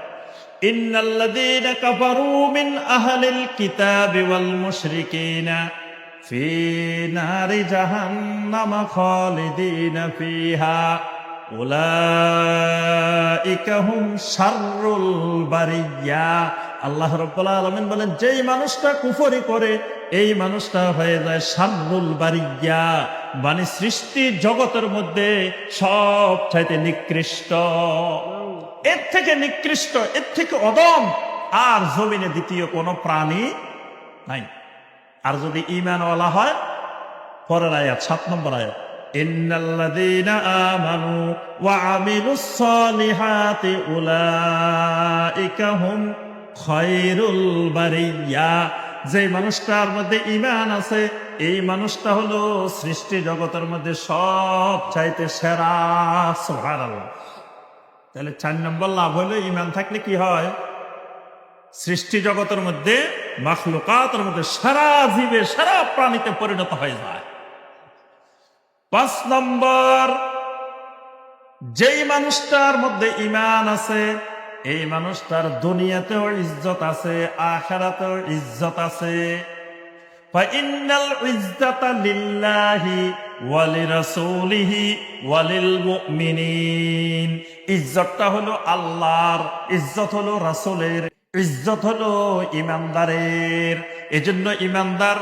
ইন্নাল্লাযীনা কাফারু মিন আহলিল কিতাবি ওয়াল মুশরিকিনা ফি নারি জাহান্নাম খালিদিনা ফিহা উলাইকা হুম শাররুল বারিয়া। আল্লাহ রাব্বুল আলামিন বলেন, যেই মানুষটা কুফরি করে, এই মানুষটা হয়ে যায় শাররুল বারিয়া, মানে সৃষ্টি জগতের মধ্যে সবচাইতে নিকৃষ্ট। এর থেকে নিকৃষ্ট, এর থেকে অদম আর জমিনে দ্বিতীয় কোনো প্রাণী নাই। আর যদি ঈমানওয়ালা হয়, পরের আয়াত 7 নম্বর আয়াত, ইন্নাল্লাযীনা আমানু ওয়া আমিলুস সালিহাতি উলাইকা হুম খায়রুল বারিয়া। যে মানুষটার মধ্যে ঈমান আছে, এই মানুষটা হলো সৃষ্টি জগতের মধ্যে সব চাইতে সেরা, সুবহানাল্লাহ। তাহলে 4 নম্বর লাভ হলো, ঈমান থাকলে কি হয়? সৃষ্টি জগতের মধ্যে, মাখলুকাতের মধ্যে সারা জীবে, সারা প্রাণীতে পরিণত হয়ে যায়। 5 নম্বর, যেই মানুষটার মধ্যে ঈমান আছে, এই মানুষটার দুনিয়াতেও ইজ্জত আছে, আখিরাতেও ইজ্জত আছে। ফাইন্নাল ইজ্জাতা লিল্লাহি ওয়া লিরাসূলিহি ওয়া লিল মুমিনিন। ইজ্জতটা হলো আল্লাহর, ইজ্জত হলো রাসূলের, ইজ্জত হলো ঈমানদারের। এজন্য ঈমানদার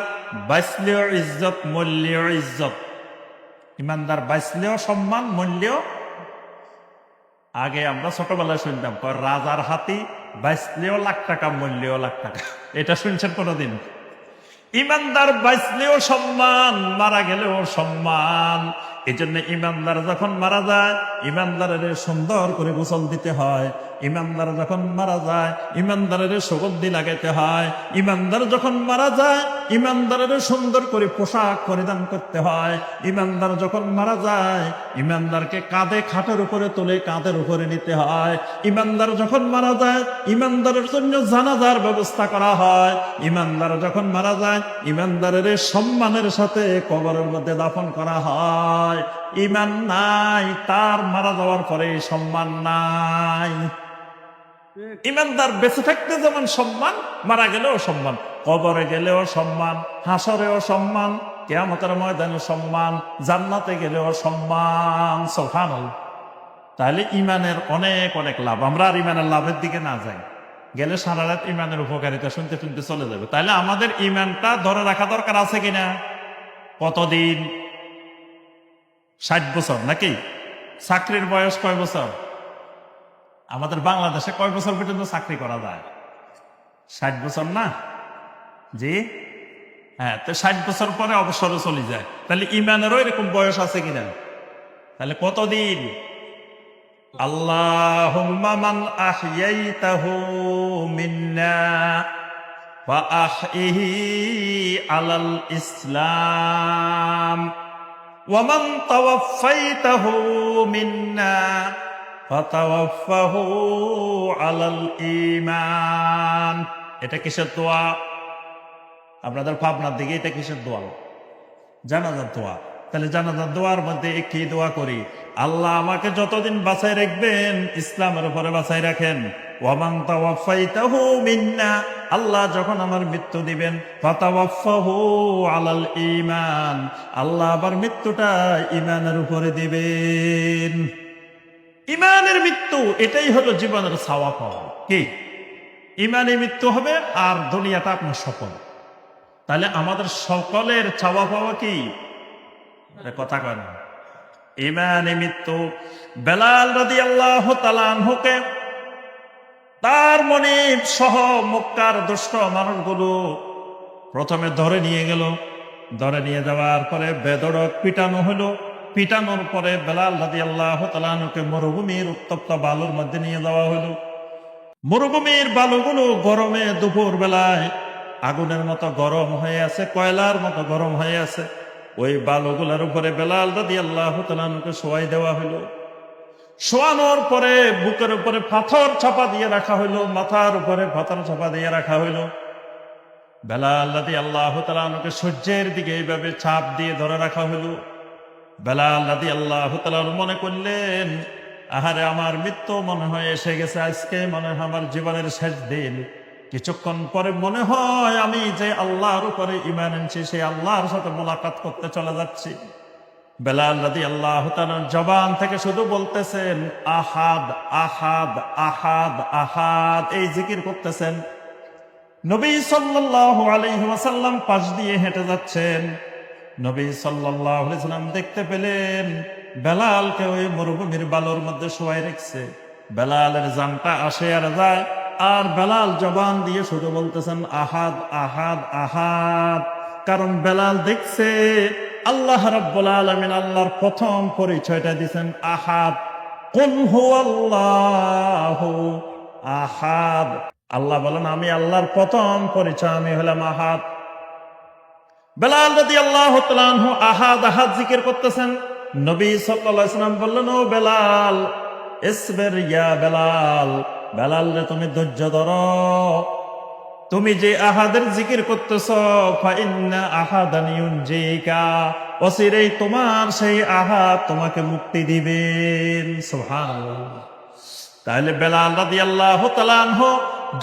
বাঁচলেও ইজ্জত, মরলেও ইজ্জত। ঈমানদার বাঁচলেও সম্মান, মরলেও। আগে আমরা ছোটবেলায় শুনতাম, রাজার হাতি বাঁচলেও লাখ টাকা, মরলেও লাখ টাকা। এটা শুনছেন কোনোদিন? ঈমানদার বাঁচলেও সম্মান, মারা গেলেও সম্মান। এই জন্য ইমানদার যখন মারা যায়, ইমানদারের সুন্দর করে গোসল দিতে হয়। ইমানদার যখন মারা যায়, ইমানদারের সুগন্ধি লাগাইতে হয়। ইমানদার যখন মারা যায়, ইমানদারের সুন্দর করে পোশাক পরিধান করতে হয়। ইমানদার যখন মারা যায়, ইমানদারকে কাঁধে খাটের উপরে তুলে কাঁধের উপরে নিতে হয়। ইমানদার যখন মারা যায়, ইমানদারের জন্য জানাজার ব্যবস্থা করা হয়। ইমানদার যখন মারা যায়, ইমানদারের সম্মানের সাথে কবরের মধ্যে দাফন করা হয়। ইমান নাই, তার মারা যাওয়ার পরে সম্মান নাই। ইমানদার বেঁচে থাকতে যেমন সম্মান, মারা গেলেও সম্মান, কবরে গেলেও সম্মান, হাসরেও সম্মান, কিয়ামতের ময়দানে সম্মান, জান্নাতে গেলেও সম্মান। সুবহানাল্লাহ। তাহলে ইমানের অনেক অনেক লাভ। আমরা আর ইমানের লাভের দিকে না যাই, গেলে সারা রাত ইমানের উপকারিতা শুনতে শুনতে চলে যাবে। তাহলে আমাদের ইমানটা ধরে রাখা দরকার আছে কিনা? কতদিন? 60 বছর নাকি? চাকরির বয়স কয় বছর? আমাদের বাংলাদেশে কয় বছর পর্যন্ত চাকরি করা যায়? 60 বছর না? জি হ্যাঁ। তো 60 বছর পরে অবসরে চলে যায়। তাহলে ইমানেরও এরকম বয়স আছে কিনা? তাহলে কতদিন? আল্লাহুম্মা মান আহইয়াইতাহু মিন্না ওয়া আহইহি আলাল ইসলাম ওয়া মান তাওয়াফফাইতাহু মিন্না ফাতাওয়াফফাহু আলাল ঈমান। এটা কিসের দোয়া? আপনাদের ভাবনার দিকে এটা কিসের দোয়া? জানাজার দোয়া। তাহলে জানাজার দোয়ার মধ্যে কি দোয়া করি? আল্লাহ আমাকে যতদিন বাঁচাই রাখবেন, ইসলামের উপরে বাঁচাই রাখেন। ওয়ামান তাওয়াফাইতাহু মিন্না, আল্লাহ যখন আমার মৃত্যু দিবেন, ফাতাওয়াফাহু আলাল ঈমান, আল্লাহ আবার মৃত্যুটা ঈমানের উপরে দিবেন। ঈমানের মৃত্যু, এটাই হলো জীবনের চাওয়া পাওয়া। কি? ঈমানে মৃত্যু হবে আর দুনিয়াটা আপনার সফল। তাহলে আমাদের সকলের চাওয়া পাওয়া কি? কথা কয় না। ঈমানে মৃত্যু। বেলাল রাদিয়াল্লাহু তাআলা আনহুকে তার মনিব সহ মক্কার দুষ্ট মানুষগুলো প্রথমে ধরে নিয়ে গেল। ধরে নিয়ে যাওয়ার পরে বেদড়ক পিটানো হলো। পিটানোর পরে বেলাল রাদিয়াল্লাহু তাআলা আনহুকে মরুভূমির উত্তপ্ত বালুর মধ্যে নিয়ে যাওয়া হলো। মরুভূমির বালুগুলো গরমে দুপুর বেলায় আগুনের মতো গরম হয়ে আছে, কয়লার মতো গরম হয়ে আছে। ওই বালুগুলার উপরে বেলাল রাদিয়াল্লাহু তাআলা আনহুকে শোয়াই দেওয়া হলো। শোয়ানোর পরে বুকের উপরে পাথর চাপা দিয়ে রাখা হইল, মাথার উপরে পাথর চাপা দিয়ে রাখা হইল। বেলাল রাদিয়াল্লাহু তাআলা আনহুকে সূর্যের দিকে এইভাবে চাপ দিয়ে ধরে রাখা হইল। বেলাল রাদিয়াল্লাহু তাআলা মনে করলেন, আহারে আমার মৃত্যু মনে হয় এসে গেছে, আজকে মনে হয় আমার জীবনের শেষ দিন। কিছুক্ষণ পরে মনে হয় আমি যে আল্লাহর উপরে ঈমান আনছি, সেই আল্লাহর সাথে মোলাকাত করতে চলে যাচ্ছি। বেলাল রাদিয়াল্লাহু তাআলার জবান থেকে শুধু বলতেছেন আহাদ আহাদ আহাদ আহাদ, এই জিকির করতেছেন। নবী সাল্লাল্লাহু আলাইহি ওয়াসাল্লাম পাশ দিয়ে হেঁটে যাচ্ছেন। নবী সাল্লাল্লাহু আলাইহি ওয়াসাল্লাম দেখতে পেলেন বেলালকে ওই মরুভূমির বালুর মধ্যে শোয়াই রেখেছে। বেলালের জানটা আসে আর যায়, আর বেলাল জবান দিয়ে শুধু বলতেছেন আহাদ আহাদ আহাদ। কারণ বেলাল দেখছে আল্লাহ রাব্বুল আলামিন আল্লাহর প্রথম পরিচয়টা দিয়েছেন আহাদ। কুল হুয়াল্লাহু আহাদ। আল্লাহ বলেন আমি আল্লাহর প্রথম পরিচয়, আমি হলাম আহাদ। বেলাল রাদিয়াল্লাহু তাআলা আনহু আহাদ আহাদ জিকির করতেছেন। নবী সাল্লাল্লাহু আলাইহি ওয়াসাল্লাম বললেন, ও বেলাল ইসবির ইয়া বেলাল, বেলাল রে তুমি ধৈর্য ধরো। তুমি যে আহাদের জিকির করতেছ, ফাইন্না আহাদান ইউনজিকা, অচিরেই তোমার সেই আহাদ তোমাকে মুক্তি দিবেন। সুবহানাল্লাহ। তাহলে বেলাল রাদিয়াল্লাহু তাআলা আনহু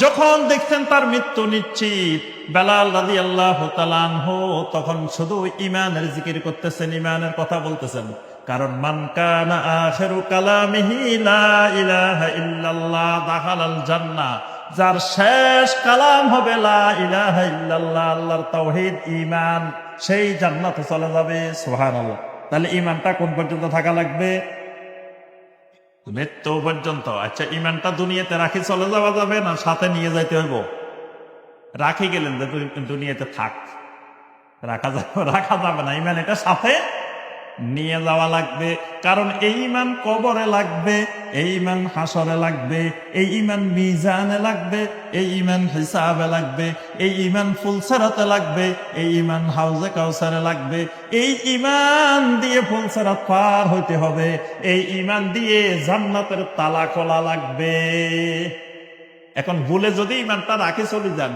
যখন দেখছেন তার মৃত্যু নিশ্চিত, বেলাল রাদিয়াল্লাহু তাআলা আনহু তখন শুধু ঈমানের জিকির করতেছেন, ঈমানের কথা বলতেছেন। কারণ মান কানা আখিরু কালামিহি লা ইলাহা ইল্লাল্লাহ দাখালাল জান্নাহ, যার শেষ কালাম হবে লা ইলাহা ইল্লাল্লাহ, আল্লাহর তাওহীদ ঈমান, সেই জান্নাতে চলে যাবে। সুবহানাল্লাহ। তাহলে ঈমানটা কোন পর্যন্ত থাকা লাগবে? মৃত্যু পর্যন্ত। আচ্ছা, ঈমানটা দুনিয়াতে রাখি চলে যাওয়া যাবে না সাথে নিয়ে যাইতে হইব? রাখি গেলেন যে দুনিয়াতে থাক, রাখা যাবে না। ঈমান এটা সাথে নিয়ে যাওয়া লাগবে। কারণ এই ঈমান কবরে লাগবে, এই ঈমান হাসরে লাগবে, এই ঈমান মিজানে লাগবে, এই ঈমান হিসাবে লাগবে, এই ঈমান ফুলসিরাতে লাগবে, এই ঈমান হাউজে কাউসারে লাগবে। এই ঈমান দিয়ে ফুলসিরাত পার হইতে হবে, এই ঈমান দিয়ে জান্নাতের তালা খোলা লাগবে। এখন ভুলে যদি ঈমানটা রাখে চলে যান,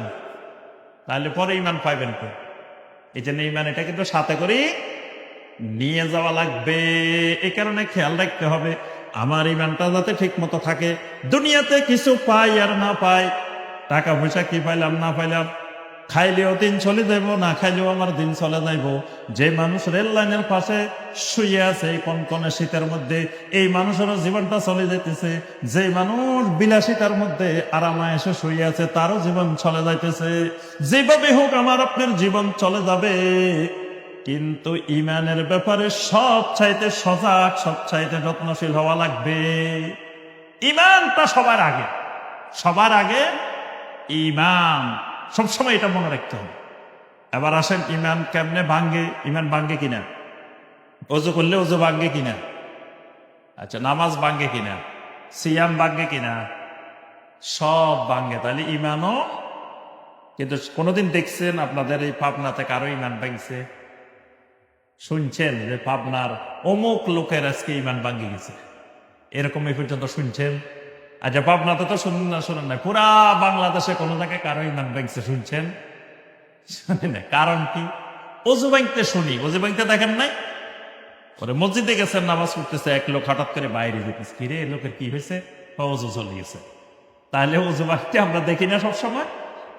তাহলে পরে ঈমান পাইবেন তো। এই জন্য ঈমান এটা কিন্তু সাথে করে নিয়ে যাওয়া লাগবে। এই কারণে খেয়াল রাখতে হবে আমার ঈমানটা যাতে ঠিক মতো থাকে। দুনিয়াতে কিছু পাই আর না পাই, টাকা পয়সা কি পাইলাম না পাইলাম, খাইলেও দিন চলে যাইব, না খাইলেও আমার দিন চলে যাইব। যে মানুষ রেল লাইনের পাশে শুয়ে আছে এই কনকনে শীতের মধ্যে, এই মানুষেরও জীবনটা চলে যাইতেছে। যে মানুষ বিলাসিতার মধ্যে আরামে এসে শুয়ে আছে, তারও জীবন চলে যাইতেছে। যেভাবে হোক আমার আপনার জীবন চলে যাবে, কিন্তু ঈমানের ব্যাপারে সব চাইতে সজাগ, সব চাইতে যত্নশীল হওয়া লাগবে। ঈমানটা সবার আগে, সবার আগে ঈমান, সবসময় এটা মনে রাখতে হবে। এবার আসেন ঈমান কেমনে ভাঙ্গে, ঈমান ভাঙ্গে কিনা? ওযু করলে ওযু ভাঙ্গে কিনা? আচ্ছা, নামাজ ভাঙ্গে কিনা? সিয়াম ভাঙ্গে কিনা? সব ভাঙ্গে। তাহলে ঈমানও, কিন্তু কোনোদিন দেখছেন আপনাদের এই পাবনাতে কারো ঈমান ভাঙছে? শুনছেন যে পাবনার অমুক লোকের আজকে ঈমান ভাঙ্গে গেছে, এরকম এই পর্যন্ত শুনছেন? আচ্ছা, পাবনাতে তো শুনুন না, শুনুন না, পুরা বাংলাদেশে কোন জায়গায় কারো ঈমান ভাঙছে শুনছেন? শুনি না। কারণ কি? অজু ভাঙতে শুনি, অজু ভাঙতে দেখেন নাই? পরে মসজিদে গেছেন, নামাজ পড়তেছে, এক লোক হঠাৎ করে বাইরে যেতেছে, কি রে লোকের কি হয়েছে? অজু চলে গেছে। তাহলে অজু ভাঙতে আমরা দেখি না সবসময়?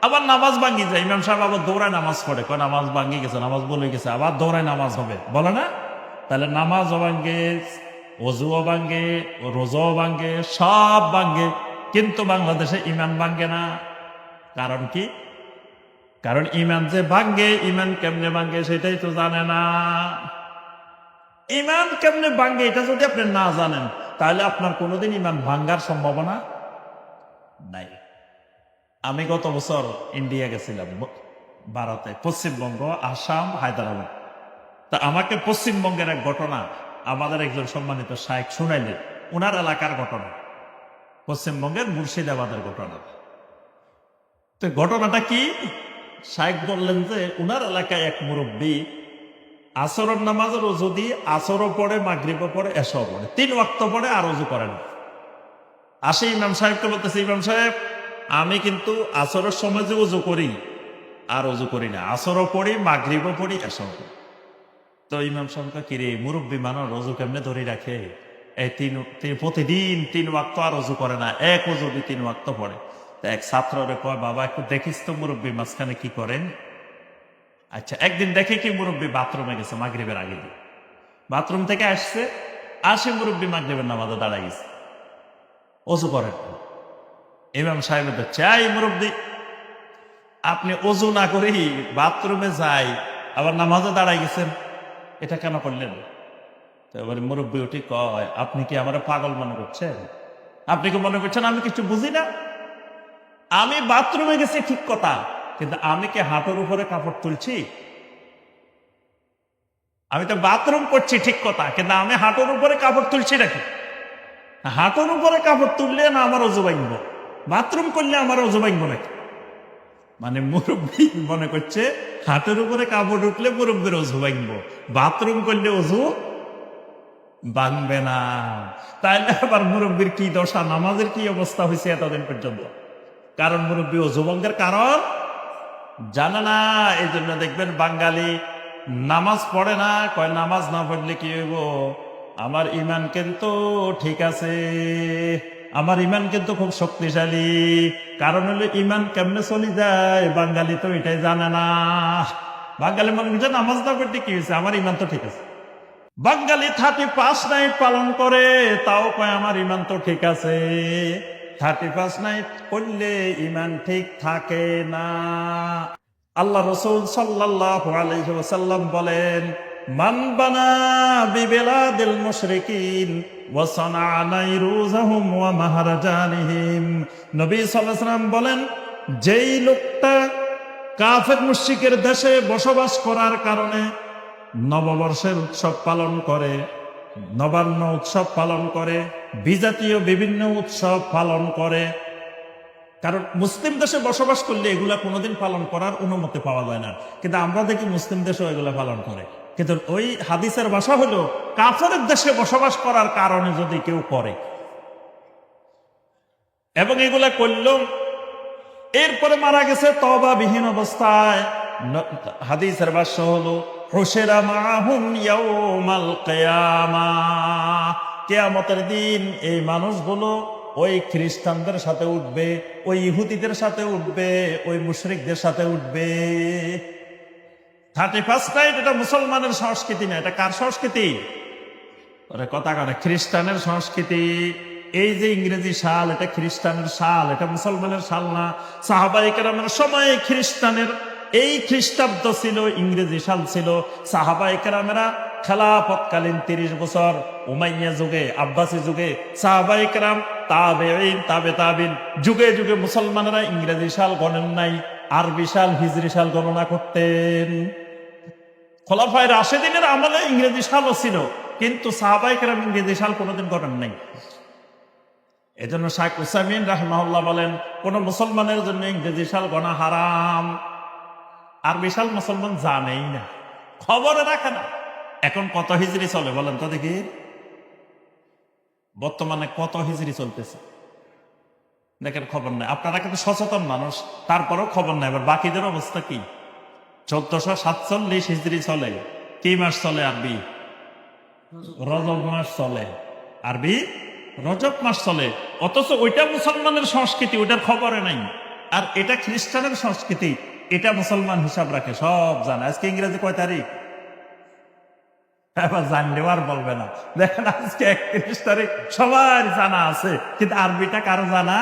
আবার নামাজ ভাঙ্গি যায়, ইমাম সাহেব আবার দৌড়ায় নামাজ পড়ে, কয় নামাজ ভাঙ্গি গেছে, নামাজ বলে গেছে, আবার দৌড়ায় নামাজ হবে, বলে না? তাহলে নামাজও ভাঙ্গে, অজুও ভাঙ্গে, রোজাও ভাঙ্গে, সব ভাঙ্গে, কিন্তু বাংলাদেশে ঈমান ভাঙ্গে না। কারণ কি? কারণ ঈমান যে ভাঙ্গে, ঈমান কেমনে ভাঙ্গে সেটাই তো জানে না। ঈমান কেমনে ভাঙ্গে এটা যদি আপনি না জানেন, তাহলে আপনার কোনোদিন ঈমান ভাঙ্গার সম্ভাবনা নাই। আমি গত বছর ইন্ডিয়া গেছিলাম, ভারতে, পশ্চিমবঙ্গ, আসাম, হায়দ্রাবাদ। তা আমাকে পশ্চিমবঙ্গের এক ঘটনা আমাদের একজন সম্মানিত শায়েখ শুনাইলেন, ওনার এলাকার ঘটনা, পশ্চিমবঙ্গের মুর্শিদাবাদের ঘটনা। তো ঘটনাটা কি? শায়েখ বললেন যে ওনার এলাকায় এক মুরব্বী আসরের নামাজের অজু দিয়ে আসরও পড়ে, মাগরিবও পড়ে, এশাও পড়ে, 3 ওয়াক্ত পড়ে, আর অজু করেন। আসে ইমাম সাহেবকে বলতেছে, ইমাম সাহেব আমি কিন্তু আসরের সময় যে অজু করি আর অজু করি না, আসরও পড়ি, মাগরিবও পড়ি, এশাও পড়ি। তো ইমাম সাহেবকে, কিরে মুরব্বী মানুষ অজু কেমনে ধরে রাখে? এই প্রতিদিন 3 ওয়াক্ত আর অজু করে না, এক অজু দিয়ে 3 ওয়াক্ত পড়ে। তা এক ছাত্ররে কয়, বাবা একটু দেখিস তো মুরব্বী মাঝখানে কি করেন। আচ্ছা, একদিন দেখে কি মুরব্বী বাথরুমে গেছে মাগরিবের আগে দিয়ে, বাথরুম থেকে আসছে, আসে মুরব্বী মাগরিবের নামাজে দাঁড়ায় গেছে, অজু করেন। ইমাম সাহেব তো চাই, মুরব্বী আপনি অজু না করেই বাথরুমে যাই আবার নামাজে দাঁড়াই গেছেন, এটা কেন করলেন? তো এবার মুরব্বী উঠি কয়, আপনি কি আমার পাগল মনে করছেন? আপনি কি মনে করছেন আমি কিছু বুঝি না? আমি বাথরুমে গেছি ঠিক কথা, কিন্তু আমি কি হাঁটুর উপরে কাপড় তুলছি? আমি তো বাথরুম করছি ঠিক কথা, কিন্তু আমি হাঁটুর উপরে কাপড় তুলছি নাকি? হাঁটুর উপরে কাপড় তুললে না আমার অজু ভাঙব, বাথরুম করলে আমার অজু ভাঙব নাকি? মানে মুরব্বী মনে করছে হাঁটুর উপরে কাপড় উঠলে মুরব্বীর অজু ভাঙব, বাথরুম করলে অজু ভাঙবে না। তাইলে আবার মুরব্বীর কি দশা, নামাজের কি অবস্থা হয়েছে এতদিন পর্যন্ত? কারণ মুরব্বী অজু ভঙ্গের কারণ জানে না। এই জন্য দেখবেন বাঙালি নামাজ পড়ে না, কয় নামাজ না পড়লে কি হইব, আমার ঈমান কিন্তু ঠিক আছে, আমার ঈমান কিন্তু খুব শক্তিশালী। কারণ হলো ঈমান কেমনে চলে যায়, বাঙালি তো এটাই জানে না। বাঙালি মনে করছে নামাজ না পড়তে কি হয়েছে, আমার ঈমান তো ঠিক আছে। বাঙালি 31 নাইট পালন করে, তাও কয় আমার ঈমান তো ঠিক আছে। 31 নাইট করলে ঈমান ঠিক থাকে না। আল্লাহ রাসূল সাল্লাল্লাহু আলাইহি ওয়াসাল্লাম বলেন, মান বানা বিবিলাদিল মুশরিকিন ওয়া সানাআ নাইরুজাহুম ওয়া মাহারাজানিহিম। নবী সাল্লাল্লাহু আলাইহি ওয়াসাল্লাম বলেন, যেই লোকটা কাফের মুশরিকের দেশে বসবাস করার কারণে নববর্ষের উৎসব পালন করে, নবান্ন উৎসব পালন করে, বিজাতীয় বিভিন্ন উৎসব পালন করে। কারণ মুসলিম দেশে বসবাস করলে এগুলা কোনোদিন পালন করার অনুমতি পাওয়া যায় না, কিন্তু আমরা দেখি মুসলিম দেশেও এগুলা পালন করে। কিন্তু ওই হাদিসের ভাষা হলো কাফেরের দেশে বসবাস করার কারণে যদি কেউ করে এবং এগুলা করল, এরপরে মারা গেছে তওবাবিহীন অবস্থায়, হাদিসের ভাষ্য হলো হুশিরা মাআহুম ইয়াউমাল কিয়ামাহ, কিয়ামতের দিন এই মানুষগুলো ওই খ্রিস্টানদের সাথে উঠবে, ওই ইহুদিদের সাথে উঠবে, ওই মুশরিকদের সাথে উঠবে। 31 নাইট এটা মুসলমানের সংস্কৃতি না, এটা কার সংস্কৃতি? কথা করে খ্রিস্টানের সংস্কৃতি। এই যে ইংরেজি সাল, এটা খ্রিস্টানের সাল, এটা মুসলমানের সাল না। সাহাবায়ে কেরামের সময় খ্রিস্টানের এই খ্রিস্টাব্দ ছিল, ইংরেজি সাল ছিল। সাহাবায়ে কেরামেরা খেলাফতকালীন 30 বছর উমাইয়া যুগে, আব্বাসী যুগে, সাহাবায়ে কেরাম, তাবেঈন, তাবেঈন যুগে যুগে মুসলমানেরা ইংরেজি সাল গণেন নাই, আরবি সাল, হিজরি সাল গণনা করতেন। খোলাফায়ে রাশেদিনের আমলে ইংরেজি সালও ছিল, কিন্তু সাহাবায়ে কেরাম ইংরেজি সাল কোনোদিন গণেন নাই। এজন্য শাইখ উসাইমিন রাহিমাহুল্লাহ বলেন, কোন মুসলমানের জন্য ইংরেজি সাল গণা হারাম। আরবি সাল মুসলমান জানেই না, খবরে রাখে না। এখন কত হিজরি চলে বলেন তো দেখি? বর্তমানে কত হিজরি চলতেছে দেখেন, খবর নাই। আপনারা কিন্তু সচেতন মানুষ, তারপরেও খবর নাই। এবার বাকিদের অবস্থা কি? 1447 হিজরি চলে। কি মাস চলে? আরবি রজব মাস চলে, আরবি রজব মাস চলে। অথচ ওইটা মুসলমানের সংস্কৃতি, ওইটার খবরে নাই। আর এটা খ্রিস্টানের সংস্কৃতি, এটা মুসলমান হিসাব রাখে, সব জানে। আজকে ইংরেজি কয় তারিখ? এবার জানলেও আর বলবে না। দেখেন আজকে 31 তারিখ, সবার জানা আছে, কিন্তু আরবিটা কারো জানা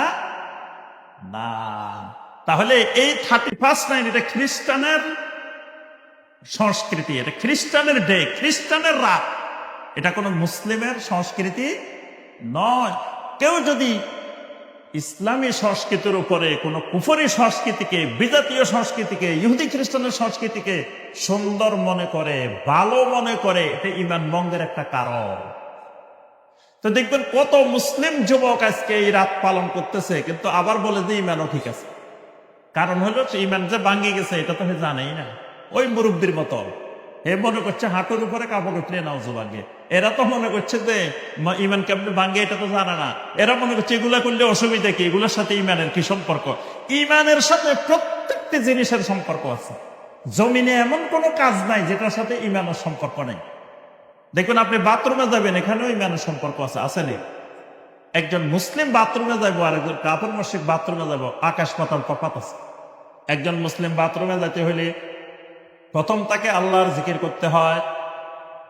না। তাহলে এই 31 নাইট এটা খ্রিস্টানের সংস্কৃতি, এটা খ্রিস্টানের ডে, খ্রিস্টানের রাত। এটা কোনো মুসলিমের সংস্কৃতি নয়। কেউ যদি ইসলামী সংস্কৃতির উপরে কোন কুফরি সংস্কৃতিকে, বিজাতীয় সংস্কৃতিকে, ইহুদি খ্রিস্টানের সংস্কৃতিকে সুন্দর মনে করে, ভালো মনে করে, এটা ঈমান ভঙ্গের একটা কারণ। তো দেখবেন কত মুসলিম যুবক আজকে এই রাত পালন করতেছে, কিন্তু আবার বলে যে ঈমানও ঠিক আছে। কারণ হলো ঈমান যে ভাঙ্গি গেছে এটা তো সে জানেই না। ওই মুরব্বির মতো এ মনে করছে হাঁটুর উপরে কাপড় উঠলে নাউজু ভাঙ্গে। এরা তো মনে করছে যে ঈমান কেমনে ভাঙ্গে এটা তো জানে না। এরা মনে করছে এগুলা করলে অসুবিধা কি, এগুলোর সাথে ঈমানের কি সম্পর্ক? ঈমানের সাথে প্রত্যেকটি জিনিসের সম্পর্ক আছে। জমিনে এমন কোনো কাজ নাই যেটার সাথে ঈমানের সম্পর্ক নেই। দেখুন আপনি বাথরুমে যাবেন, এখানেও ঈমানের সম্পর্ক আছে, আছে না? একজন মুসলিম বাথরুমে যাবো আর একজন কাফের মুশরিক বাথরুমে যাবো, আকাশ পাতাল তফাৎ আছে। একজন মুসলিম বাথরুমে যেতে হলে প্রথম তাকে আল্লাহর জিকির করতে হয়,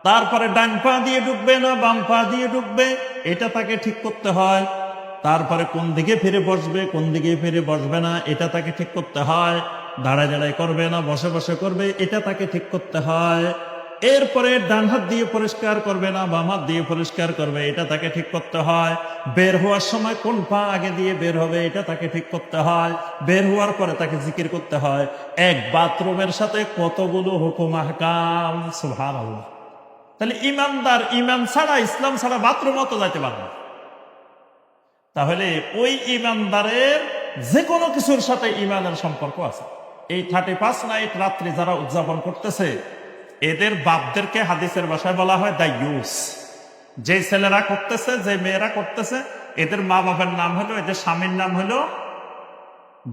তারপরে ডান পা দিয়ে ঢুকবে না বাম পা দিয়ে ঢুকবে এটা তাকে ঠিক করতে হয়, তারপরে কোন দিকে ফিরে বসবে, কোন দিকে ফিরে বসবে না এটা তাকে ঠিক করতে হয়, দাঁড়ায় দাঁড়ায় করবে না বসে বসে করবে এটা তাকে ঠিক করতে হয়, এরপরে ডান হাত দিয়ে পরিষ্কার করবে না বাম হাত দিয়ে পরিষ্কার করবে এটা তাকে ঠিক করতে হয়, বের হওয়ার সময় কোন পা আগে দিয়ে বের হবে এটা তাকে ঠিক করতে হয়, বের হওয়ার পরে তাকে জিকির করতে হয়। এক বাথরুমের সাথে কতগুলো হুকুম আহকাম, সুবহানাল্লাহ। তাহলে ইমানদার ঈমান ছাড়া, ইসলাম ছাড়া বাথরুমও তো যাইতে পারবে না। তাহলে ওই ইমানদারের যে কোনো কিছুর সাথে ঈমানের সম্পর্ক আছে। এই 31 নাইট রাত্রি যারা উদযাপন করতেছে এদের বাপদেরকে হাদিসের ভাষায় বলা হয় দায়ুস। যে ছেলেরা করতেছে, যে মেয়েরা করতেছে, এদের মা বাবার নাম হলো, এদের স্বামীর নাম হলো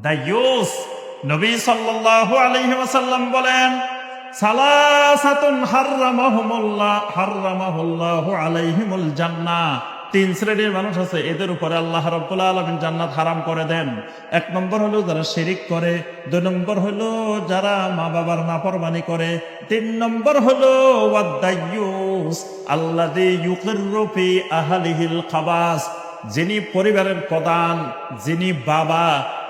দায়ুস। নবী সাল্লাল্লাহু আলাইহি ওয়াসাল্লাম বলেন, সালাসাতুন হারামাহুল্লাহু আলাইহিমুল জান্নাহ। 3 শ্রেণীর মানুষ আছে, এদের উপরে আল্লাহ রাব্বুল আলামিন জান্নাত হারাম করে দেন। 1 নম্বর হলো যারা শিরিক করে, 2 নম্বর হলো যারা মা বাবার নাফরমানি করে, 3 নম্বর হলো ওয়াদায়ুস আল্লাযী ইউকিররু ফি আহলিহিল খাবাস। যিনি পরিবারের প্রধান, যিনি বাবা,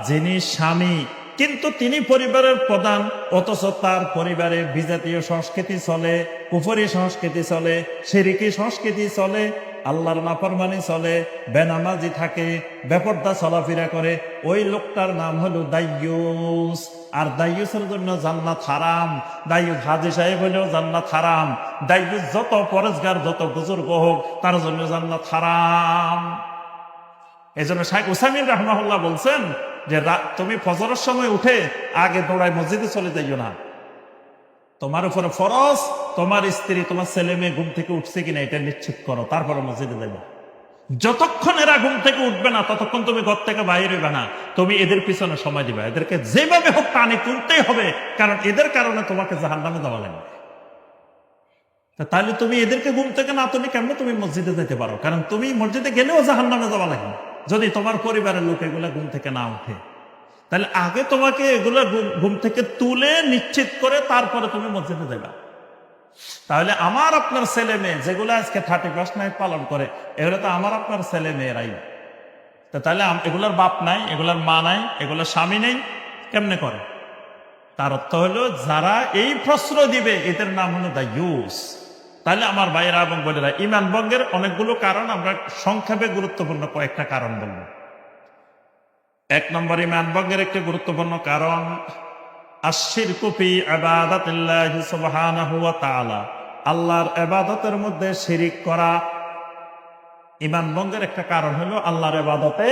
যিনি স্বামী, কিন্তু তিনি পরিবারের প্রধান, অথচ তার পরিবারে বিজাতীয় সংস্কৃতি চলে, কুফরি সংস্কৃতি চলে, শিরকি সংস্কৃতি চলে, আল্লাহর নাফরমানি চলে, বেনামাজি থাকে, বেপরদা চলাফেরা করে, ওই লোকটার নাম হলো দায়ুস। আর দাইয়ুসের জন্য জান্নাত হারাম। দাইয়ুস হাজী সাহেব হলেও জান্নাত হারাম। দাইয়ুস যত পরেজগার, যত বুজুর্গ হোক, তার জন্য জান্নাত হারাম। এই জন্য শাইখ উসাইমিন রাহমাহুল্লাহ বলছেন যে তুমি ফজরের সময় উঠে আগে দৌড়ায় মসজিদে চলে যাইও না। তোমার উপরে ফরজ, তোমার স্ত্রী, তোমার ছেলে মেয়ে ঘুম থেকে উঠছে কিনা এটা নিশ্চিত করো, তারপরে মসজিদে যাইবা। যতক্ষণ এরা ঘুম থেকে উঠবে না ততক্ষণ তুমি ঘর থেকে বাইরে হইবে না। তুমি এদের পিছনে সময় দিবা, এদেরকে যেভাবে হোক টানে তুলতেই হবে, কারণ এদের কারণে তোমাকে জাহান্নামে যাওয়া লাগবে। তাহলে তুমি এদেরকে ঘুম থেকে না তুলে কেমনে তুমি মসজিদে যেতে পারো? কারণ তুমি মসজিদে গেলেও জাহান্নামে যাওয়া লাগবে যদি তোমার পরিবারের লোক এগুলা ঘুম থেকে না উঠে। তাহলে আগে তোমাকে এগুলা ঘুম থেকে তুলে নিশ্চিত করে তারপরে তুমি মসজিদে যাবা। তাহলে আমার আপনার ছেলে মেয়ে যেগুলো আজকে 31st নাইট পালন করে, এগুলো তো আমার আপনার ছেলে মেয়েরাই। তাহলে এগুলার বাপ নাই, এগুলার মা নাই, এগুলার স্বামী নেই, কেমনে করে? তার অর্থ হলো যারা এই প্রশ্রয় দিবে এদের নাম হলো দাইয়ুস। তাহলে আমার ভাইয়েরা এবং বোনেরা, ঈমান ভঙ্গের অনেকগুলো কারণ, আমরা সংক্ষেপে গুরুত্বপূর্ণ কয়েকটা কারণ বলব। 1 নম্বর ঈমান ভঙ্গের একটি গুরুত্বপূর্ণ কারণ আশ-শিরকু ফি ইবাদাতিল্লাহি সুবহানাহু ওয়া তাআলা, আল্লাহর ইবাদতের মধ্যে শিরিক করা। ঈমান ভঙ্গের একটা কারণ হলো আল্লাহর ইবাদতে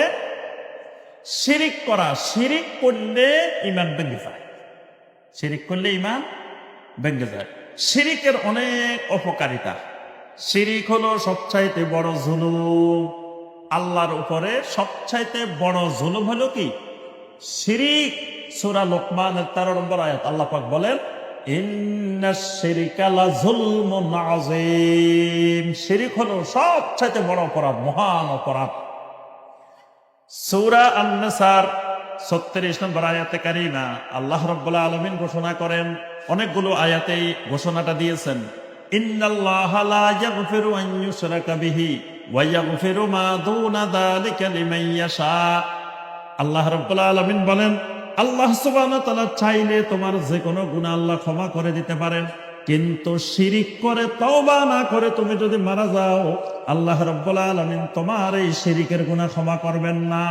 শিরিক করা। শিরিক করলে ঈমান ভেঙে যায়, শিরিক করলে ঈমান ভেঙে যায়। শিরিকের অনেক অপকারিতা। শিরিক হলো সবচাইতে বড় জুলুম। আল্লাহর উপরে সবচাইতে বড় জুলুম হলো কি? শিরিক। সূরা লোকমানের 13 নম্বর আয়াত আল্লাহ পাক বলেন, ইন্নাশ শিরকা লাযুলমুন আযীম। শিরিক হলো সবচাইতে বড় অপরাধ, মহান অপরাধ। সূরা আন-নিসার 36 নম্বর আয়াতে কারিমা আল্লাহ রাব্বুল আলামিন ঘোষণা করেন, অনেকগুলো আয়াতেই ঘোষণাটা দিয়েছেন, ইন্নাল্লাহা লা ইয়াগফিরু আন ইউশরাকা বিহি ওয়া ইয়াগফিরু মা দুনা যালিকা লিমান ইয়াশা। আল্লাহ রাব্বুল আলামিন বলেন, আল্লাহ সুবহানাহু ওয়া তাআলা চাইলে তোমার যে কোনো গুনাহ আল্লাহ ক্ষমা করে দিতে পারেন, কিন্তু শিরিক করে তওবা না করে তুমি যদি মারা যাও, আল্লাহ রাব্বুল আলামিন তোমার এই শিরিকের গুনাহ ক্ষমা করবেন না।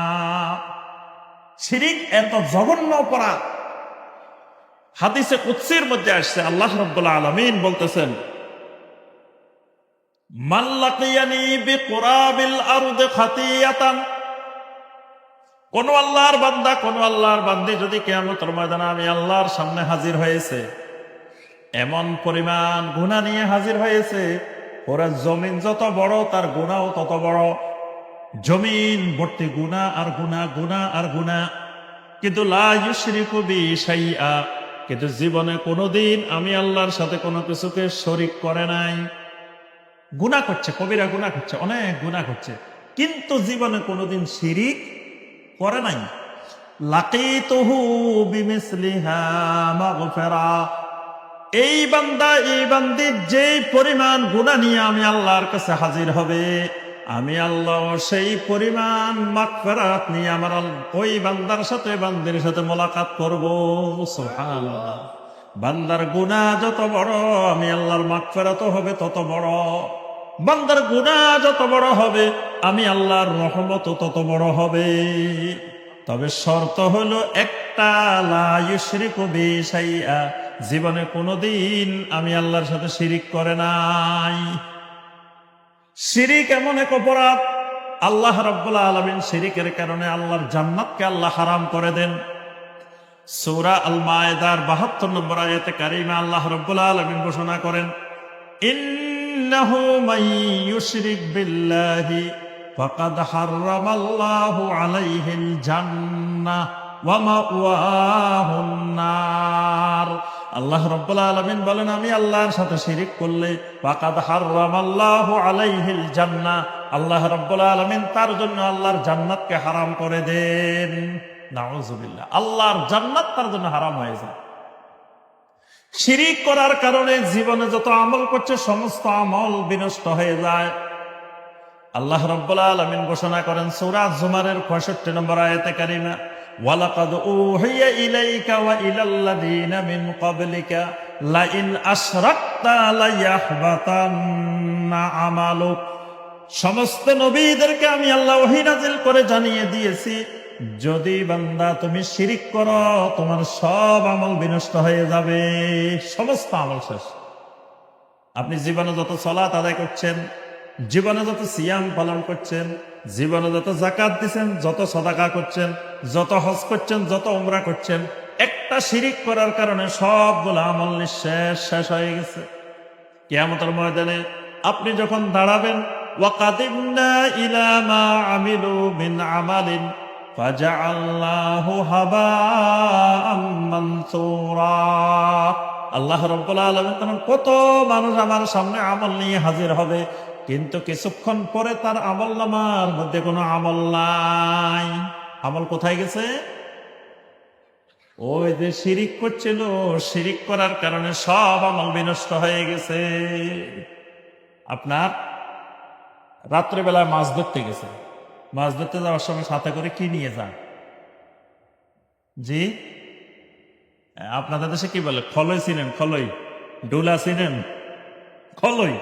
শিরিক এত জঘন্য অপরাধ। হাদিসে কুদসির মধ্যে আসছে, আল্লাহ রাব্বুল আলামিন বলতেছেন, মান লাকিয়ানি বিকুরাবিল আরদি খাতিয়াতান, কোন আল্লাহর বান্দা, কোন আল্লাহর বান্দি যদি কিয়ামতের ময়দানে আমি আল্লাহর সামনে হাজির হয়েছে, এমন পরিমাণ গুনাহ নিয়ে হাজির হয়েছে, ওরা জমিন যত বড় তার গুনাহও তত বড়। জমিন ভর্তি গুনাহ আর গুনাহ, গুনাহ আর গুনাহ। কিন্তু লা ইউশরিকু বি শাইআ, কিন্তু জীবনে কোনোদিন আমি আল্লাহর সাথে কোনো কিছুকে শরীক করে নাই। গুনাহ করছে, কবিরা গুনাহ করছে, অনেক গুনাহ করছে, কিন্তু জীবনে কোনোদিন শিরিক করে নাই। লাকিতুহু বিমিসলিহা মাগফিরা, এই বান্দা, এই বান্দি যে পরিমাণ গুনাহ নিয়ে আমি আল্লাহর কাছে হাজির হবে, আমি আল্লাহ সেই পরিমাণ মাগফিরাত নিয়ে আমার ওই বান্দার সাথে, বান্দির সাথে মোলাকাত করব। সুবহানাল্লাহ। বান্দার গুনাহ যত বড়, আমি আল্লাহর মাগফিরাতও হবে তত বড়। বান্দার গুনাহ যত বড় হবে, আমি আল্লাহর রহমতও তত বড় হবে। তবে শর্ত হলো একটা, লা ইউশরিকু বি শাইআ, জীবনে কোনোদিন আমি আল্লাহর সাথে শিরিক করে নাই। শিরিক এমন এক অপরাধ, আল্লাহ রাব্বুল আলামিন শিরিকের কারণে আল্লাহর জান্নাতকে আল্লাহ হারাম করে দেন। সূরা আল মায়েদার 72 নম্বর আয়াতে কারিমা আল্লাহ রাব্বুল আলামিন ঘোষণা করেন, ইন্নাহু মান ইউশরিক বিল্লাহি ফাকাদ হারামাল্লাহু আলাইহিল জান্নাহ ওয়া মাওয়াহুন নার। আল্লাহ রাব্বুল আলামিন বলেন, আমি আল্লাহর সাথে শিরিক করলে ফাকাদ হারামাল্লাহু আলাইহিল জান্নাহ, আল্লাহ রাব্বুল আলামিন তার জন্য আল্লাহর জান্নাতকে হারাম করে দেন। নাউযুবিল্লাহ, আল্লাহর জান্নাত তার জন্য হারাম হয়ে যায়। শিরিক করার কারণে জীবনে যত আমল করছে সমস্ত আমল বিনষ্ট হয়ে যায়। আল্লাহ রাব্বুল আলামিন ঘোষণা করেন সূরা জুমারের 65 নম্বর আয়াতে কারিমা, ওয়ালাকাদ উহিয়া ইলাইকা ওয়া ইলাল্লাযীনা মিন ক্বাবলিকা লাইন আশরাকতা লায়াহবাতান্না আমালুক। সমস্ত নবীদেরকে আমি আল্লাহ ওহী নাযিল করে জানিয়ে দিয়েছি, যদি বান্দা তুমি শিরিক করো, তোমার সব আমল বিনষ্ট হয়ে যাবে, সমস্ত আমল শেষ। আপনি জীবনে যত সালাত আদায় করছেন, জীবনে যত সিয়াম পালন করছেন, জীবনে যত যাকাত দিচ্ছেন, যত সাদাকা করছেন, যত হজ করছেন, যত উমরা করছেন, একটা শিরিক করার কারণে সবগুলো আমল নিঃশেষ, শেষ হয়ে গেছে। কিয়ামতের ময়দানে আপনি যখন দাঁড়াবেন, ওয়াকাদিমনা ইলা মা আমিলু মিন আমালিন ফাজআলনাহু হাবাআম মানসুরা। আল্লাহ রাব্বুল আলামিন তখন কত মানুষ আমার সামনে আমল নিয়ে হাজির হবে, কিন্তু কিছুক্ষণ পরে তার আমলনামার মধ্যে কোনো আমল নাই। আমল কোথায় গেছে? ওই যে শিরিক করছিল, শিরিক করার কারণে সব আমল বিনষ্ট হয়ে গেছে। আপনার রাত্রেবেলায় মাছ ধরতে গেছে, মাছ ধরতে যাওয়ার সময় সাথে করে কি নিয়ে যান? জি, আপনাদের দেশে কি বলে? খলই ছিলেন? খলই, ডুলা ছিলেন? খলই,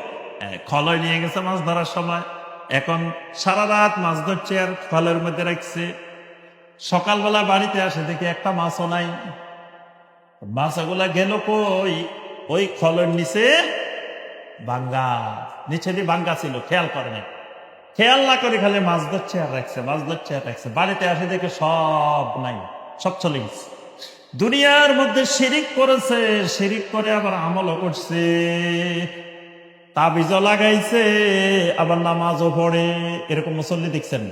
খলই নিয়ে গেছে মাছ ধরার সময়। এখন সারা রাত মাছ ধরছে আর খলের মধ্যে রাখছে। সকালবেলা বাড়িতে আসে দেখি একটা মাছও নাই। মাছগুলা গেল কই? ওই খলের নিচে ভাঙ্গা, নিচে দিয়ে ভাঙ্গা ছিল, খেয়াল করে নাই। খেয়াল না করে খালি মাছ ধরছে আর রাখছে, মাছ ধরছে আর রাখছে। বাড়িতে আসে দেখে সব নাই, সব চলে গেছে। দুনিয়ার মধ্যে শিরিক করেছে, শিরিক করে আবার আমলও করছে, তাবিজও লাগাইছে, আবার নামাজও পড়ে। এরকম মুসল্লি দেখছেন?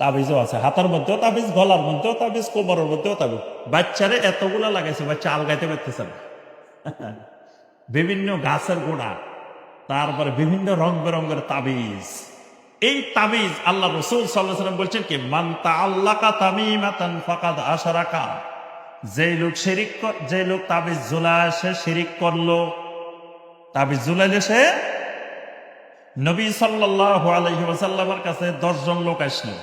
তাবিজও আছে, হাতের মধ্যেও তাবিজ, গলার মধ্যেও তাবিজ, কোমরের মধ্যেও তাবিজ। বাচ্চারে এতগুলা লাগাইছে, বাচ্চা আলগাইতে পারতেছে না। বিভিন্ন গাছের গোড়া, তারপরে বিভিন্ন রং বেরঙের তাবিজ। এই তাবিজ আল্লাহ রাসূল সাল্লাল্লাহু আলাইহি ওয়াসাল্লাম বলছেন কি, মান তাআল্লাকা তামিমাতান ফাকাদ আশরাকা। যে লোক তাবিজ ঝুলায় সে শিরিক করলো। তাবিজ ঝুলাইলে সে, নবী সাল্লাল্লাহু আলাইহি ওয়াসাল্লামের কাছে 10 জন লোক আসলো।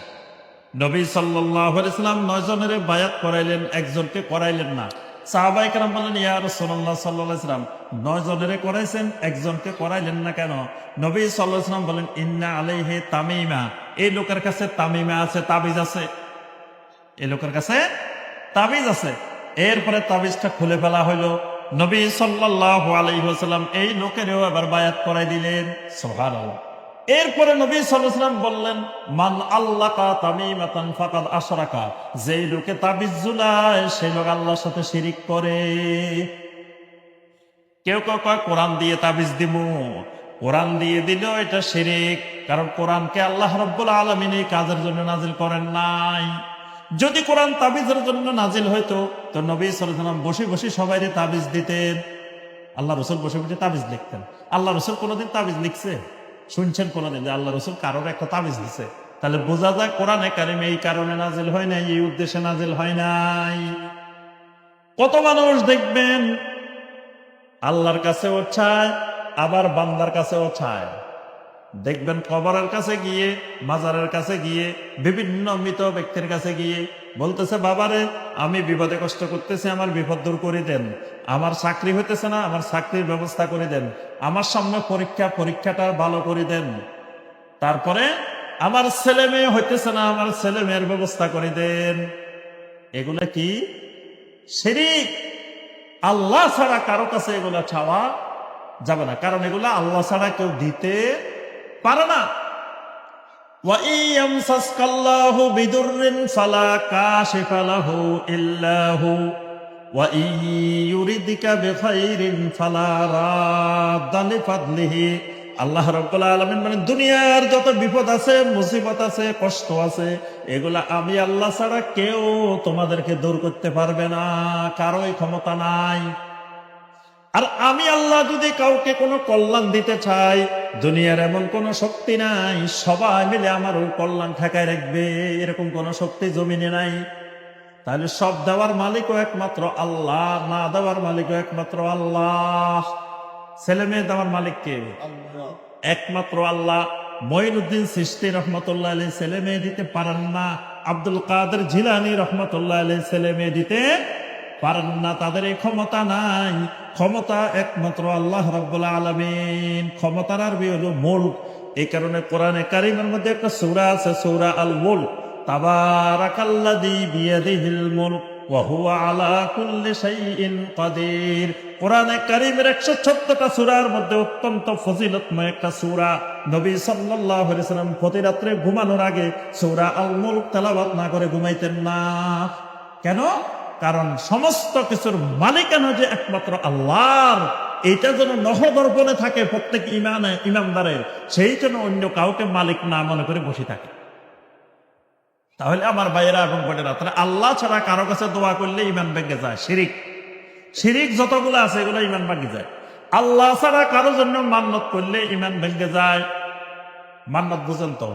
নবী সাল্লাল্লাহু আলাইহি ওয়াসাল্লাম 9 জনের বায়াত করাইলেন, একজনকে করাইলেন না। সাহাবায়ে কেরাম বললেন, ইয়া রাসূলুল্লাহ সাল্লাল্লাহু আলাইহি ওয়াসাল্লাম, 9 জনের করাইছেন, একজনকে করাইলেন না কেন? নবী সাল্লাল্লাহু আলাইহি ওয়াসাল্লাম বলেন, ইন্না আলাইহি তামিমা। এই লোকের কাছে তামিমা আছে, তাবিজ আছে। এই লোকের কাছে তাবিজ আছে। এরপরে তাবিজটা খুলে ফেলা হইল। নবী সাল্লাল্লাহু আলাইহি ওয়াসাল্লাম এই লোকেরও আবার বায়াত করাই দিলেন। সুবহানাল্লাহ। এরপরে নবী সাল্লাল্লাহু আলাইহি ওয়াসাল্লাম বললেন, মান আল্লাকা তামিমাতান ফাকাদ আশরাকা। যেই লোকে তাবিজ ঝুলায় সেই লোক আল্লাহর সাথে শিরিক করে। কেউ কেউ কয় কোরআন দিয়ে তাবিজ দিমু, কোরআন দিয়ে দিলেও এটা শিরিক, কারণ কোরআনকে আল্লাহ রাব্বুল আলামিন এই কাজের জন্য নাজিল করেন নাই। যদি কোরআন তাবিজের জন্য নাজিল হইতো তো নবী সাল্লাল্লাহু আলাইহি ওয়াসাল্লাম বসে বসে সবাইরে তাবিজ দিতেন। আল্লাহ রাসূল বসে বসে তাবিজ লিখতেন। আল্লাহ রাসূল কোনোদিন তাবিজ লিখছে? শুনছেন কোনোদিন যে আল্লাহ রাসূল কারোর একটা তাবিজ দিছে? তাহলে বোঝা যায় কোরআনে কারিম এই কারণে নাজিল হয় নাই, এই উদ্দেশ্যে নাজিল হয় নাই। কত মানুষ দেখবেন আল্লাহর কাছেও চায়, আবার বান্দার কাছেও চায়। দেখবেন কবরের কাছে গিয়ে, মাজারের কাছে গিয়ে, বিভিন্ন মৃত ব্যক্তির কাছে গিয়ে বলতেছে, বাবারে আমি বিপদে কষ্ট করতেছি, আমার বিপদ দূর করে দেন। আমার চাকরি হইতেছে না, আমার চাকরির ব্যবস্থা করে দেন। আমার সামনে পরীক্ষাটা ভালো করে দেন। তারপরে আমার ছেলে মেয়ে হইতেছে না, আমার ছেলে মেয়ের ব্যবস্থা করে দেন। এগুলা কি? শিরিক। আল্লাহ ছাড়া কারো কাছে এগুলা চাওয়া যাবে না, কারণ এগুলা আল্লাহ ছাড়া কেউ দিতে পারে না। ওয়া ইয়ামসাসকাল্লাহু বিদুররিন ফালা কাশিফা লাহু ইল্লা হু ওয়া ইয়ুরিদকা বিখাইরিন ফালা রাদ্দা লিফাদলিহি। আল্লাহ রাব্বুল আলামিন মানে দুনিয়ার যত বিপদ আছে, মুসিবত আছে, কষ্ট আছে, এগুলা আমি আল্লাহ ছাড়া কেউ তোমাদেরকে দূর করতে পারবে না, কারোই ক্ষমতা নাই। আর আমি আল্লাহ যদি কাউকে কোনো কল্যাণ দিতে চাই, দুনিয়ার এমন কোনো শক্তি নাই সবাই মিলে আমার ওই কল্যাণ ঠেকায় রাখবে, এরকম কোনো শক্তি জমিনে নাই। তাহলে সব দেওয়ার মালিকও একমাত্র আল্লাহ, না দেওয়ার মালিকও একমাত্র আল্লাহ। ছেলে মেয়ে দেওয়ার মালিক কে? একমাত্র আল্লাহ। মঈনুদ্দিন চিশতি রহমতুল্লাহ আলাইহি ছেলে মেয়ে দিতে পারেন না। আব্দুল কাদের জিলানী রহমতুল্লাহ আলাইহি ছেলে মেয়ে দিতে পারেন না, তাদের এই ক্ষমতা নাই। ক্ষমতা একমাত্র আল্লাহ রাব্বুল আলামিন। ক্ষমতার আরবি হলো মুলক। এই কারণে কোরআনে কারীমের মধ্যে একটা সূরা আছে, সূরা আল মুলক। তাবারাকাল্লাযী বিয়াদিহিল মুলক ওয়া হুয়া আলা কুল্লি শাইইন কাদির। কোরআনে কারীমের 114টা সূরার মধ্যে অত্যন্ত ফজিলতময় একটা সূরা। নবী সাল্লাল্লাহু আলাইহি ওয়াসাল্লাম প্রতি রাত্রে ঘুমানোর আগে সূরা আল মুলক তেলাওয়াত না করে ঘুমাইতেন না। কেন? কারণ সমস্ত কিছুর মালিকানা যে একমাত্র আল্লাহর, এটা যেন নহদর্পণে থাকে প্রত্যেক ইমানদারের, সেই জন্য অন্য কাউকে মালিক না মনে করে বসে থাকে। তাহলে আমার ভাইয়েরা এবং বোনেরা, তাহলে আল্লাহ ছাড়া কারো কাছে দোয়া করলে ইমান ভেঙে যায়। শিরিক যতগুলো আছে এগুলো ইমান ভেঙে যায়। আল্লাহ ছাড়া কারো জন্য মান্নত করলে ইমান ভেঙে যায়। মান্নত বুঝেন তো?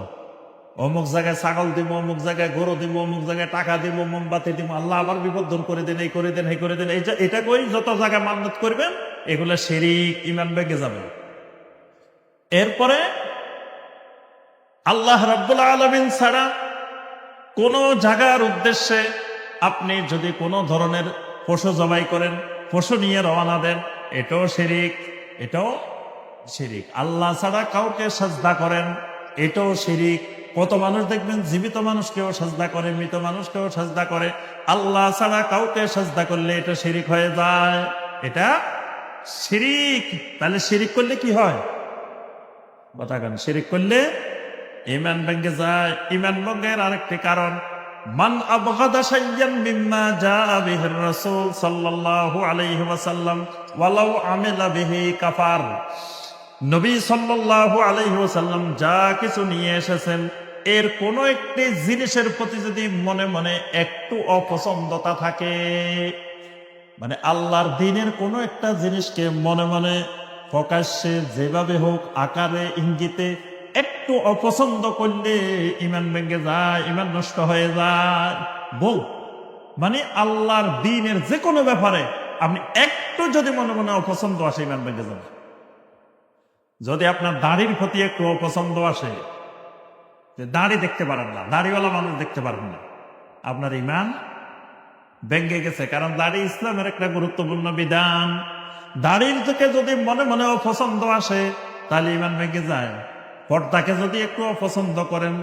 অমুক জায়গায় ছাগল দিব, অমুক জায়গায় গরু দিব, অমুক জায়গায় টাকা দিব, মোমবাতি দিব, আল্লাহ আবার বিপদ দূর করে দেন, এই করে দেন, এই করে দেন, এটা কই যত জায়গায় মান্নত করবেন এগুলো শিরিক, ইমান ভেঙে যাবে। এরপরে আল্লাহ রাব্বুল আলামিন ছাড়া কোন জায়গার উদ্দেশ্যে আপনি যদি কোনো ধরনের পশু জবাই করেন, পশু নিয়ে রওনা দেন, এটাও শিরিক, এটাও শিরিক। আল্লাহ ছাড়া কাউকে সাজদা করেন, এটাও শিরিক। কত মানুষ দেখবেন জীবিত মানুষকেও সাজদা করে, মৃত মানুষকেও সাজদা করে। আল্লাহ ছাড়া কাউকে সাজদা করলে এটা শিরিক হয়ে যায়, এটা শিরিক। তাহলে শিরিক করলে কি হয়? কথা কেন? শিরিক করলে ঈমান ভেঙে যায়। ঈমান ভঙ্গের আরেকটি কারণ, মান আবগাদা শাইয়ান মিম্মা জাআ বিহির রাসূল সাল্লাল্লাহু আলাইহি ওয়াসাল্লাম ওয়ালাউ আমিলা বিহি কাফার। নবী সাল্লাল্লাহু আলাইহি ওয়াসাল্লাম যা কিছু নিয়ে এসেছেন, এর কোন একটি জিনিসের প্রতি যদি মনে মনে একটু অপছন্দতা থাকে, মানে আল্লাহর দ্বীনের কোন একটা জিনিসকে মনে মনে প্রকাশ্যে যেভাবে হোক, আকারে ইঙ্গিতে একটু অপছন্দ করলে ঈমান ভেঙে যায়, ঈমান নষ্ট হয়ে যায়। মানে আল্লাহর দ্বীনের যে কোনো ব্যাপারে আপনি একটু যদি মনে মনে অপছন্দ আসে, ঈমান ভেঙে যাবে। যদি আপনার দাড়ির প্রতি একটু অপছন্দ আসে, যে দাড়ি দেখতে পারেন না, দাড়িওয়ালা মানুষ দেখতে পারেন না, আপনার ঈমান ভেঙে গেছে। কারণ দাড়ি ইসলামের একটা গুরুত্বপূর্ণ বিধান। দাড়ির থেকে যদি মনে মনে অপছন্দ আসে তাহলে ঈমান ভেঙে যায়। পর্দাকে যদি একটু অপছন্দ করেন,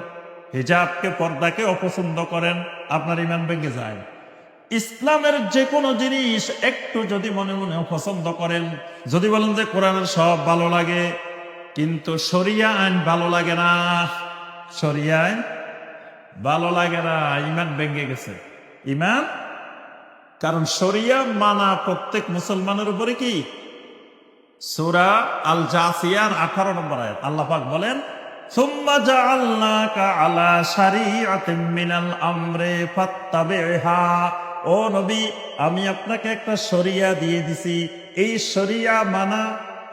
হিজাবকে, পর্দাকে অপছন্দ করেন, আপনার ঈমান ভেঙে যায়। ইসলামের যে কোনো জিনিস একটু যদি মনে মনে অপছন্দ করেন, যদি বলেন যে কোরআনের সব ভালো লাগে কিন্তু শরিয়া আইন ভালো লাগে না, শরিয়া আইন ভালো লাগে না, ঈমান ভেঙে গেছে। ঈমান, কারণ শরিয়া মানা প্রত্যেক মুসলমানের উপরে কি? সূরা আল জাসিয়ার 18 নম্বর আয়াত আল্লাহ পাক বলেন, সুম্মা জাআলনাকা আলা শারিআতিন মিনাল আমরি ফাত্তাবিহা। ও নবী, আমি আপনাকে একটা শরিয়া দিয়ে দিছি, এই শরিয়া মানা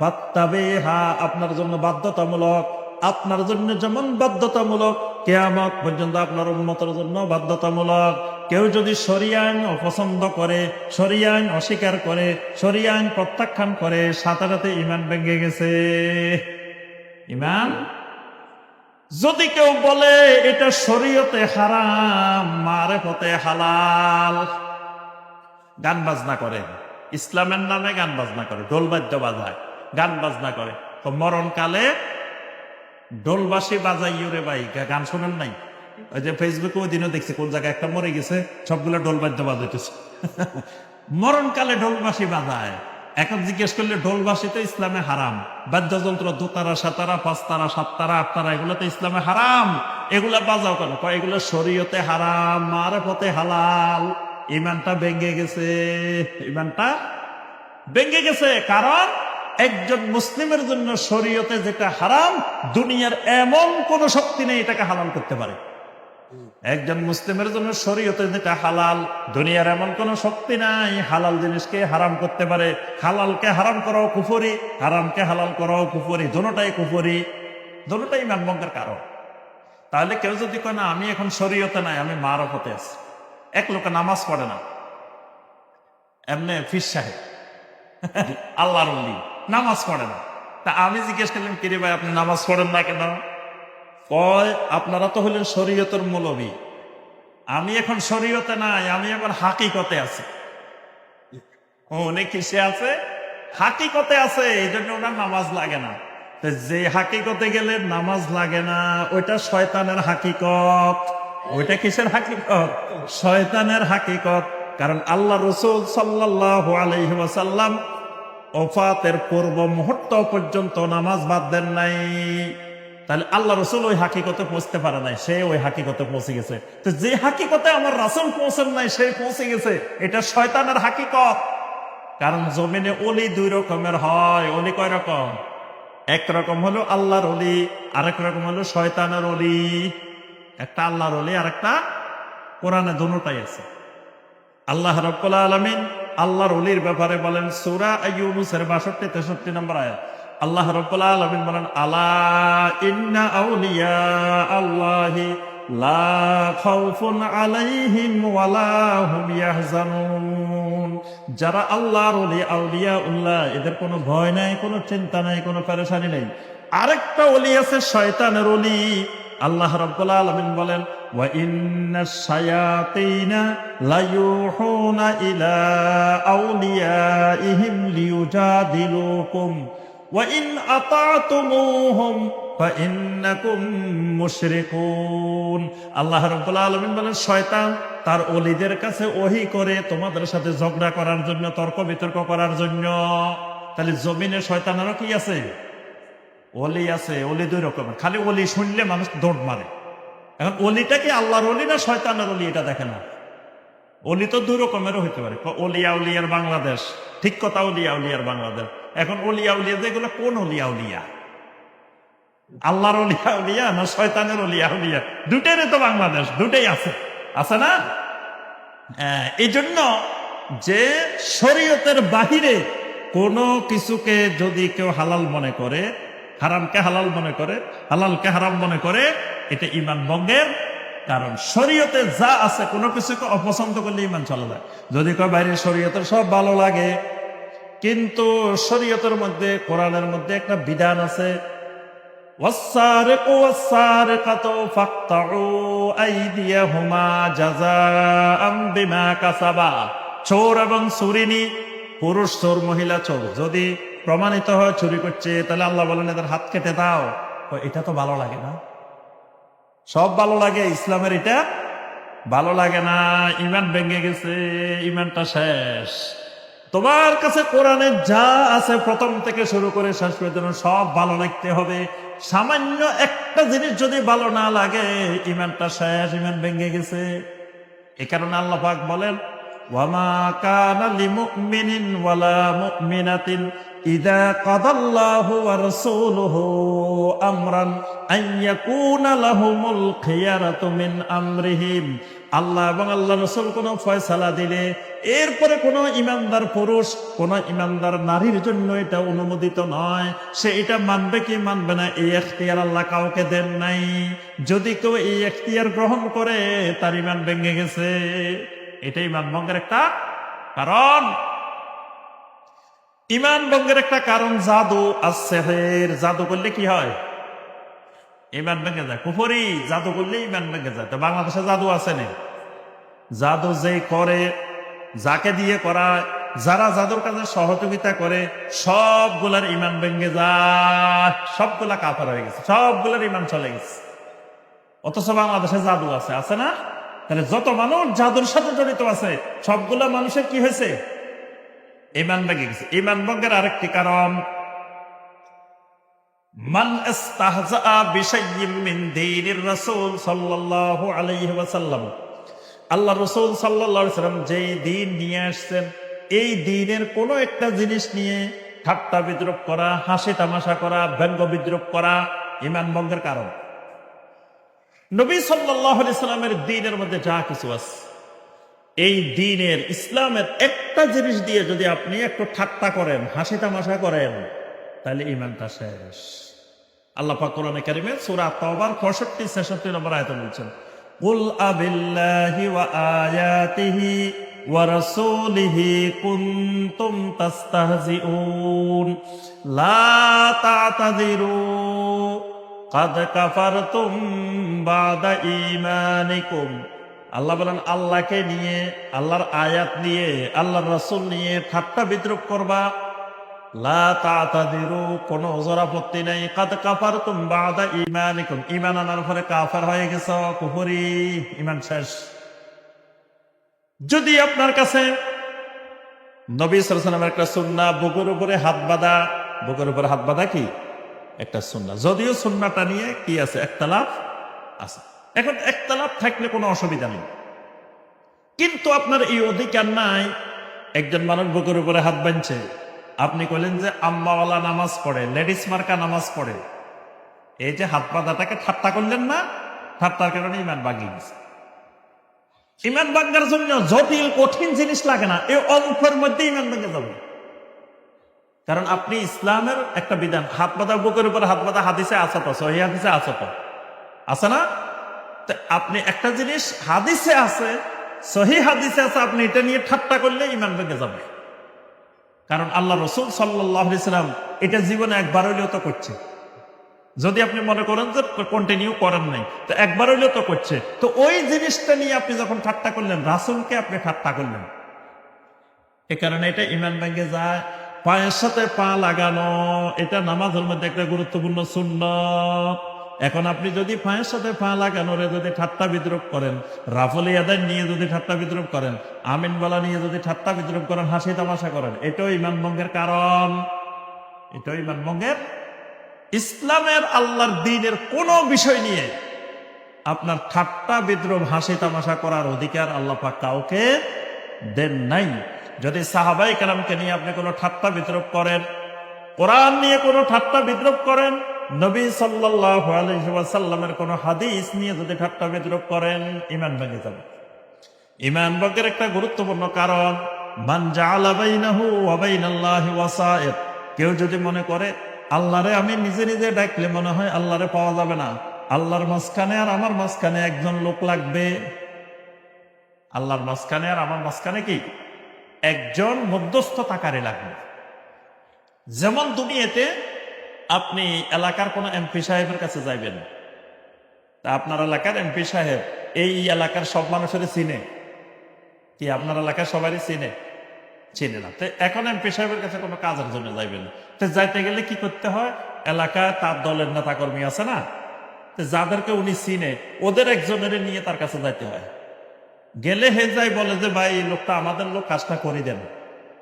ফাত্তাবিহা আপনার জন্য বাধ্যতামূলক। আপনার জন্য যেমন বাধ্যতামূলক, কিয়ামত পর্যন্ত আপনার উম্মতের জন্য বাধ্যতামূলক। কেউ যদি শরিয়া আইন অপছন্দ করে, শরিয়া আইন অস্বীকার করে, শরিয়া আইন প্রত্যাখ্যান করে, সাথে সাথে ঈমান ভেঙে গেছে। ঈমান, যদি কেউ বলে এটা শরীয়তে হারাম, মারেফতে হালাল, গান বাজনা করে, ইসলামের নামে গান বাজনা করে, ঢোল বাদ্য বাজায়, গান বাজনা করে, তো মরণকালে ঢোলবাসী বাজাইও রে ভাই, গান শোনেন নাই? ওই যে ফেসবুকে ওই দিনও দেখছি কোন জায়গায় একটা মরে গেছে, সবগুলো ঢোল বাদ্য বাজাইতেছে। মরণকালে ঢোলবাসী বাজায়। এখন জিজ্ঞেস করলে ঢোলবাসী তো ইসলামে হারাম, বাদ্যযন্ত্র দোতারা, সাতারা, পাঁচতারা, সাততারা, আটতারা, এগুলো তো ইসলামে হারাম, এগুলা বাজাও কেন? এগুলো শরীয়তে হারাম, মারেফতে হালাল। ঈমানটা ভেঙে গেছে, ঈমানটা ভেঙে গেছে। কারণ একজন মুসলিমের জন্য শরীয়তে যেটা হারাম, দুনিয়ার এমন কোন শক্তি নেই এটাকে হালাল করতে পারে। একজন মুসলিমের জন্য শরীয়তে যেটা হালাল, দুনিয়ার এমন কোন শক্তি নাই হালাল জিনিসকে হারাম করতে পারে। হালালকে হারাম করাও কুফরি, হারামকে হালাল করাও কুফরি, দোনোটাই কুফরি, দোনোটাই ঈমান ভঙ্গের কারণ। তাহলে কেউ যদি কয় না আমি এখন শরীয়তে নাই, আমি মারফতে আছি। এক লোকে নামাজ পড়ে না, এমনি ফিস সাহেব আল্লাহর ওলি, নামাজ পড়ে না। তা আমি জিজ্ঞেস করলাম, কিরে ভাই আপনি নামাজ পড়েন না কেন? কয় আপনারা তো হলেন শরীয়তের মৌলবী, আমি এখন শরীয়তে নাই, আমি এখন হাকিকতে আছি। অনেক কিসে আছে? হাকিকতে আছে, এই জন্য ওনার নামাজ লাগে না। যে হাকিকতে গেলে নামাজ লাগে না, ওইটা শয়তানের হাকিকত। ওইটা কিসের হাকিকত? শয়তানের হাকিকত। কারণ আল্লাহ রাসূল সাল্লাল্লাহু আলাইহি ওয়াসাল্লাম ওফাতের পূর্ব মুহূর্ত পর্যন্ত নামাজ বাদ দেন নাই। তাহলে আল্লাহ রাসূল ওই হাকিকতে পৌঁছতে পারে নাই, সে ওই হাকিকতে পৌঁছে গেছে। তো যে হাকিকতে আমার রাসূল পৌঁছেন নাই সে পৌঁছে গেছে, এটা শয়তানের হাকিকত। কারণ জমিনে ওলি দুই রকমের হয়। ওলি কয় রকম? এক রকম হলো আল্লাহর ওলি, আরেক রকম হলো শয়তানের ওলি। একটা আল্লাহর ওলি আর একটা কোরআনে দুটোটাই আছে। আল্লাহ রাব্বুল আলামিন আল্লাহর ওলির ব্যাপারে বলেন সূরা ইউনূসের 62-63 নম্বর আয়াত। আল্লাহ রাব্বুল আলামিন বলেন আলা ইন্না আউলিয়া আল্লাহি লা খাউফুন আলাইহিম ওয়ালা হুম ইয়াহজানুন। যারা আল্লাহর ওলি, আউলিয়া উল্লাহ, এদের কোনো ভয় নাই, কোনো চিন্তা নাই, কোনো পেরেশানি নেই। আরেকটা ওলি আছে শয়তানের ওলি। আল্লাহ রাব্বুল আলামিন বলেন ওয়া ইন্নাশ শায়াতিনা লায়ুহুনা ইলা আউলিয়াইহিম লিয়ুজাদিলুকুম ওয়া ইন আতাতুমুহুম ফাইন্নাকুম মুশরিকুন। আল্লাহ রাব্বুল আলামিন বলেন শয়তান তার ওলিদের কাছে ওহী করে তোমাদের সাথে ঝগড়া করার জন্য, তর্ক বিতর্ক করার জন্য। তাহলে জমিনে শয়তানেরও কি আছে? ওলি আছে। ওলি দুই রকমের। খালি ওলি শুনলে মানুষ দৌড় মারে। এখন ওলিটা কি আল্লাহর ওলি না শয়তানের ওলি, এটা দেখে না। ওলি তো দুই রকমেরও হইতে পারে। ওলিয়া উলিয়ার বাংলাদেশ, ঠিক কথা, ওলিয়া উলিয়ার বাংলাদেশ। এখন ওলিয়া উলিয়া যেগুলো, কোন ওলিয়া উলিয়া? আল্লাহর ওলিয়া উলিয়া না শয়তানের ওলিয়া উলিয়া? দুটেরই তো বাংলাদেশ, দুটেই আছে, আছে না? এই জন্য যে শরীয়তের বাহিরে কোনো কিছুকে যদি কেউ হালাল মনে করে, হারামকে হালাল মনে করে, হালালকে হারাম মনে করে, এটা ঈমান ভঙ্গের কারণ। শরীয়তে যা আছে কোনো কিছুকে অপছন্দ করলে ঈমান চলে যায়। যদি কেউ বাইরে শরীয়তের সব ভালো লাগে, কিন্তু শরীয়তের মধ্যে, কোরআনের মধ্যে একটা বিধান আছে, ওয়াস-সারিকু ওয়াস-সারিকাতু ফাকতাউ আইদিয়াহুমা জাযাআম বিমা কাসাবা। চোর এবং চুরিনী, পুরুষ চোর মহিলা চোর, যদি প্রমাণিত হয় চুরি করছে, তাহলে আল্লাহ বলেন এদের হাত কেটে দাও। এটা তো ভালো লাগে না? সব ভালো লাগে, ইসলামের এটা ভালো লাগে না। ঈমান ভেঙে গেছে, ঈমানটা শেষ। তোমার কাছে কোরআনে যা আছে প্রথম থেকে শুরু করে শেষ পর্যন্ত সব ভালো লাগতে হবে। সামান্য একটা জিনিস যদি ভালো না লাগে, ঈমানটা শেষ, ঈমান ভেঙে গেছে। এ কারণে আল্লাহ পাক বলেন ওয়ামা কানা লিমুমিনিন ওয়ালা মুমিনাতিন ইযা কাদাল্লাহু ওয়া রাসূলুহু আমরান আইয়াকুনা লাহুমুল খিয়ারাতু মিন আমরিহিম। আল্লাহ এবং আল্লাহ রাসূল কোন ফয়সালা দিলে এরপরে কোন ইমানদার পুরুষ, কোন ইমানদার নারীর জন্য এটা অনুমোদিত নয়। সে এটা মানবে কি মানবে না, এই এখতিয়ার আল্লাহ কাউকে দেন নাই। যদি কেউ এই এখতিয়ার গ্রহণ করে, তার ঈমান ভেঙে গেছে। এটাই ঈমান ভঙ্গের একটা কারণ। ঈমান ভঙ্গের একটা কারণ জাদু আর-সিহর। জাদু করলে কি হয়? ঈমান ভেঙে যায়। কুফরি জাদু করলে ঈমান ভেঙে যায়। তো বাংলাদেশে জাদু আছে না? জাদু যে করে, যাকে দিয়ে করায়, যারা জাদুর কাজে সহযোগিতা করে, সবগুলার ঈমান ভেঙে যায়। সবগুলা কাফের হয়ে গেছে, সবগুলার ঈমান চলে গেছে। অথচ বাংলাদেশে জাদু আছে, আছে না? তাহলে যত মানুষ জাদুর সাথে জড়িত আছে, সবগুলা মানুষের কি হয়েছে? ঈমান ভেঙে গেছে। ঈমান ভঙ্গের আরেকটি কারণ, মান ইস্তাহজা বিশাইয়্যিন মিন দীনির রাসূল সাল্লাল্লাহু আলাইহি ওয়াসাল্লাম। আল্লাহ রাসূল সাল্লাল্লাহু আলাইহি ওয়াসাল্লাম যেই দ্বীন নিয়ে আসছেন, এই দ্বীনের কোনো একটা জিনিস নিয়ে ঠাট্টা বিদ্রূপ করা, হাসি তামাশা করা, ব্যঙ্গ বিদ্রূপ করা ঈমান ভঙ্গের কারণ। নবী সাল্লাল্লাহু আলাইহি ওয়াসাল্লামের দ্বীনের মধ্যে যা কিছু আছে, এই দ্বীনের, ইসলামের একটা জিনিস দিয়ে যদি আপনি একটু ঠাট্টা করেন, হাসি তামাশা করেন, তাহলে ঈমানটা শেষ। আল্লাহ পাক কোরআনে কারিমে সূরা তাওবার 65-66 নম্বর আয়াতে বলছেন, কুল আবিল্লাহি ওয়া আয়াতিহি ওয়া রাসূলিহি কুনতুম তাস্তাহজিউন লা তা'তাযিরু কাদ কাফারতুম বাদা ঈমানিকুম। আল্লাহ বলেন আল্লাহকে নিয়ে, আল্লাহর আয়াত নিয়ে, আল্লাহর রাসূল নিয়ে ঠাট্টা বিদ্রূপ করবা, লা তাতাদিরু, কোনো ওযর আপত্তি নাই। কাদ কাফারতুম বাদা ঈমানিকুম, ঈমান আনার পরে কাফের হয়ে গেছো, কুফরি, ঈমান শেষ। যদি আপনার কাছে নবী সাল্লাল্লাহু আলাইহি ওয়াসাল্লামের একটা সুন্নাহ, বুকের উপরে হাত বাঁধা, বুকের উপরে হাত বাঁধা কি একটা সুন্নাহ, যদিও সুন্নাহটা নিয়ে কি আছে, একতলাফ আছে। এখন একতলাফ থাকলে কোনো অসুবিধা নেই, কিন্তু আপনার এই অধিকার নাই। একজন মানুষ বুকের উপরে হাত বাঁধছে, আপনি কইলেন যে আম্মাওয়ালা নামাজ পড়ে, লেডিস মার্কা নামাজ পড়ে, এই যে হাত বাঁধাটাকে ঠাট্টা করলেন না, ঠাট্টার কারণে ইমান ভাঙিয়ে গেছে। ইমান ভাঙার জন্য জটিল কঠিন জিনিস লাগে না, এই অল্পের মধ্যে ইমান ভেঙে যাবে। কারণ আপনি ইসলামের একটা বিধান, হাত বাঁধা, বুকের উপর হাত বাঁধা হাদিসে আছে তো, সহিহ হাদিসে আছে তো, আছে না? তো আপনি একটা জিনিস হাদিসে আছে, সহিহ হাদিসে আছে, আপনি এটা নিয়ে ঠাট্টা করলে ইমান ভেঙে যাবে। কারণ আল্লাহ রাসূল সাল্লাল্লাহু আলাইহি ওয়াসাল্লাম এটা জীবনে একবার হইলেও তো করছে। যদি আপনি মনে করেন যে কন্টিনিউ করেন নাই, তো একবার হইলেও তো করছে। তো ওই জিনিসটা নিয়ে আপনি যখন ঠাট্টা করলেন, রাসূলকে আপনি ঠাট্টা করলেন, এ কারণে এটা ইমান ভেঙে যায়। পায়ের সাথে পা লাগানো, এটা নামাজের মধ্যে একটা গুরুত্বপূর্ণ সুন্নাত। এখন আপনি যদি পায়ের সাথে পা লাগানোরে যদি ঠাট্টা বিদ্রুপ করেন, রাফল ইয়াদান নিয়ে যদি ঠাট্টা বিদ্রুপ করেন, আমিন বলা নিয়ে যদি ঠাট্টা বিদ্রুপ করেন, হাসি তামাশা করেন, এটাও ইমান ভঙ্গের কারণ, এটাও ইমান ভঙ্গের। ইসলামের আল্লাহর দ্বীনের কোনো বিষয় নিয়ে আপনার ঠাট্টা বিদ্রুপ, হাসি তামাশা করার অধিকার আল্লাহ পাক কাউকে দেন নাই। যদি সাহাবায়ে কেরামকে নিয়ে আপনি কোনো ঠাট্টা বিদ্রুপ করেন, কোরআন নিয়ে কোনো ঠাট্টা বিদ্রুপ করেন, নবী সাল্লাল্লাহু আলাইহি ওয়াসাল্লামের কোনো হাদিস নিয়ে যদি ঠাট্টা বিদ্রুপ করেন, ঈমান ভেঙে যাবে। ঈমান ভঙ্গের একটা গুরুত্বপূর্ণ কারণ, মান জাআলা বাইনাহু ওয়া বাইনাল্লাহি ওয়াসাইত, কেউ যদি মনে করে আল্লাহরে আমি নিজে নিজে ডাকলে মনে হয় আল্লাহরে পাওয়া যাবে না, আল্লাহর মাঝখানে আর আমার মাঝখানে একজন লোক লাগবে, আল্লাহর মাঝখানে আর আমার মাঝখানে কি একজন মধ্যস্থতাকারী লাগবে। যেমন দুনিয়াতে আপনি এলাকার কোন এমপি সাহেবের কাছে যাইবেন, তা আপনার এলাকার এমপি সাহেব এই এলাকার সব মানুষের চিনে কি? আপনার এলাকার সবারই চিনে? চিনে না। তো এখন এমপি সাহেবের কাছে কোনো কাজের জন্য যাইবেন, তো যাইতে গেলে কি করতে হয়? এলাকায় তার দলের নেতা কর্মী আছে না, তো যাদেরকে উনি চিনে ওদের একজনের নিয়ে তার কাছে যাইতে হয়। গেলে হে যাই বলে যে ভাই এই লোকটা আমাদের লোক, কাজটা করে দেন,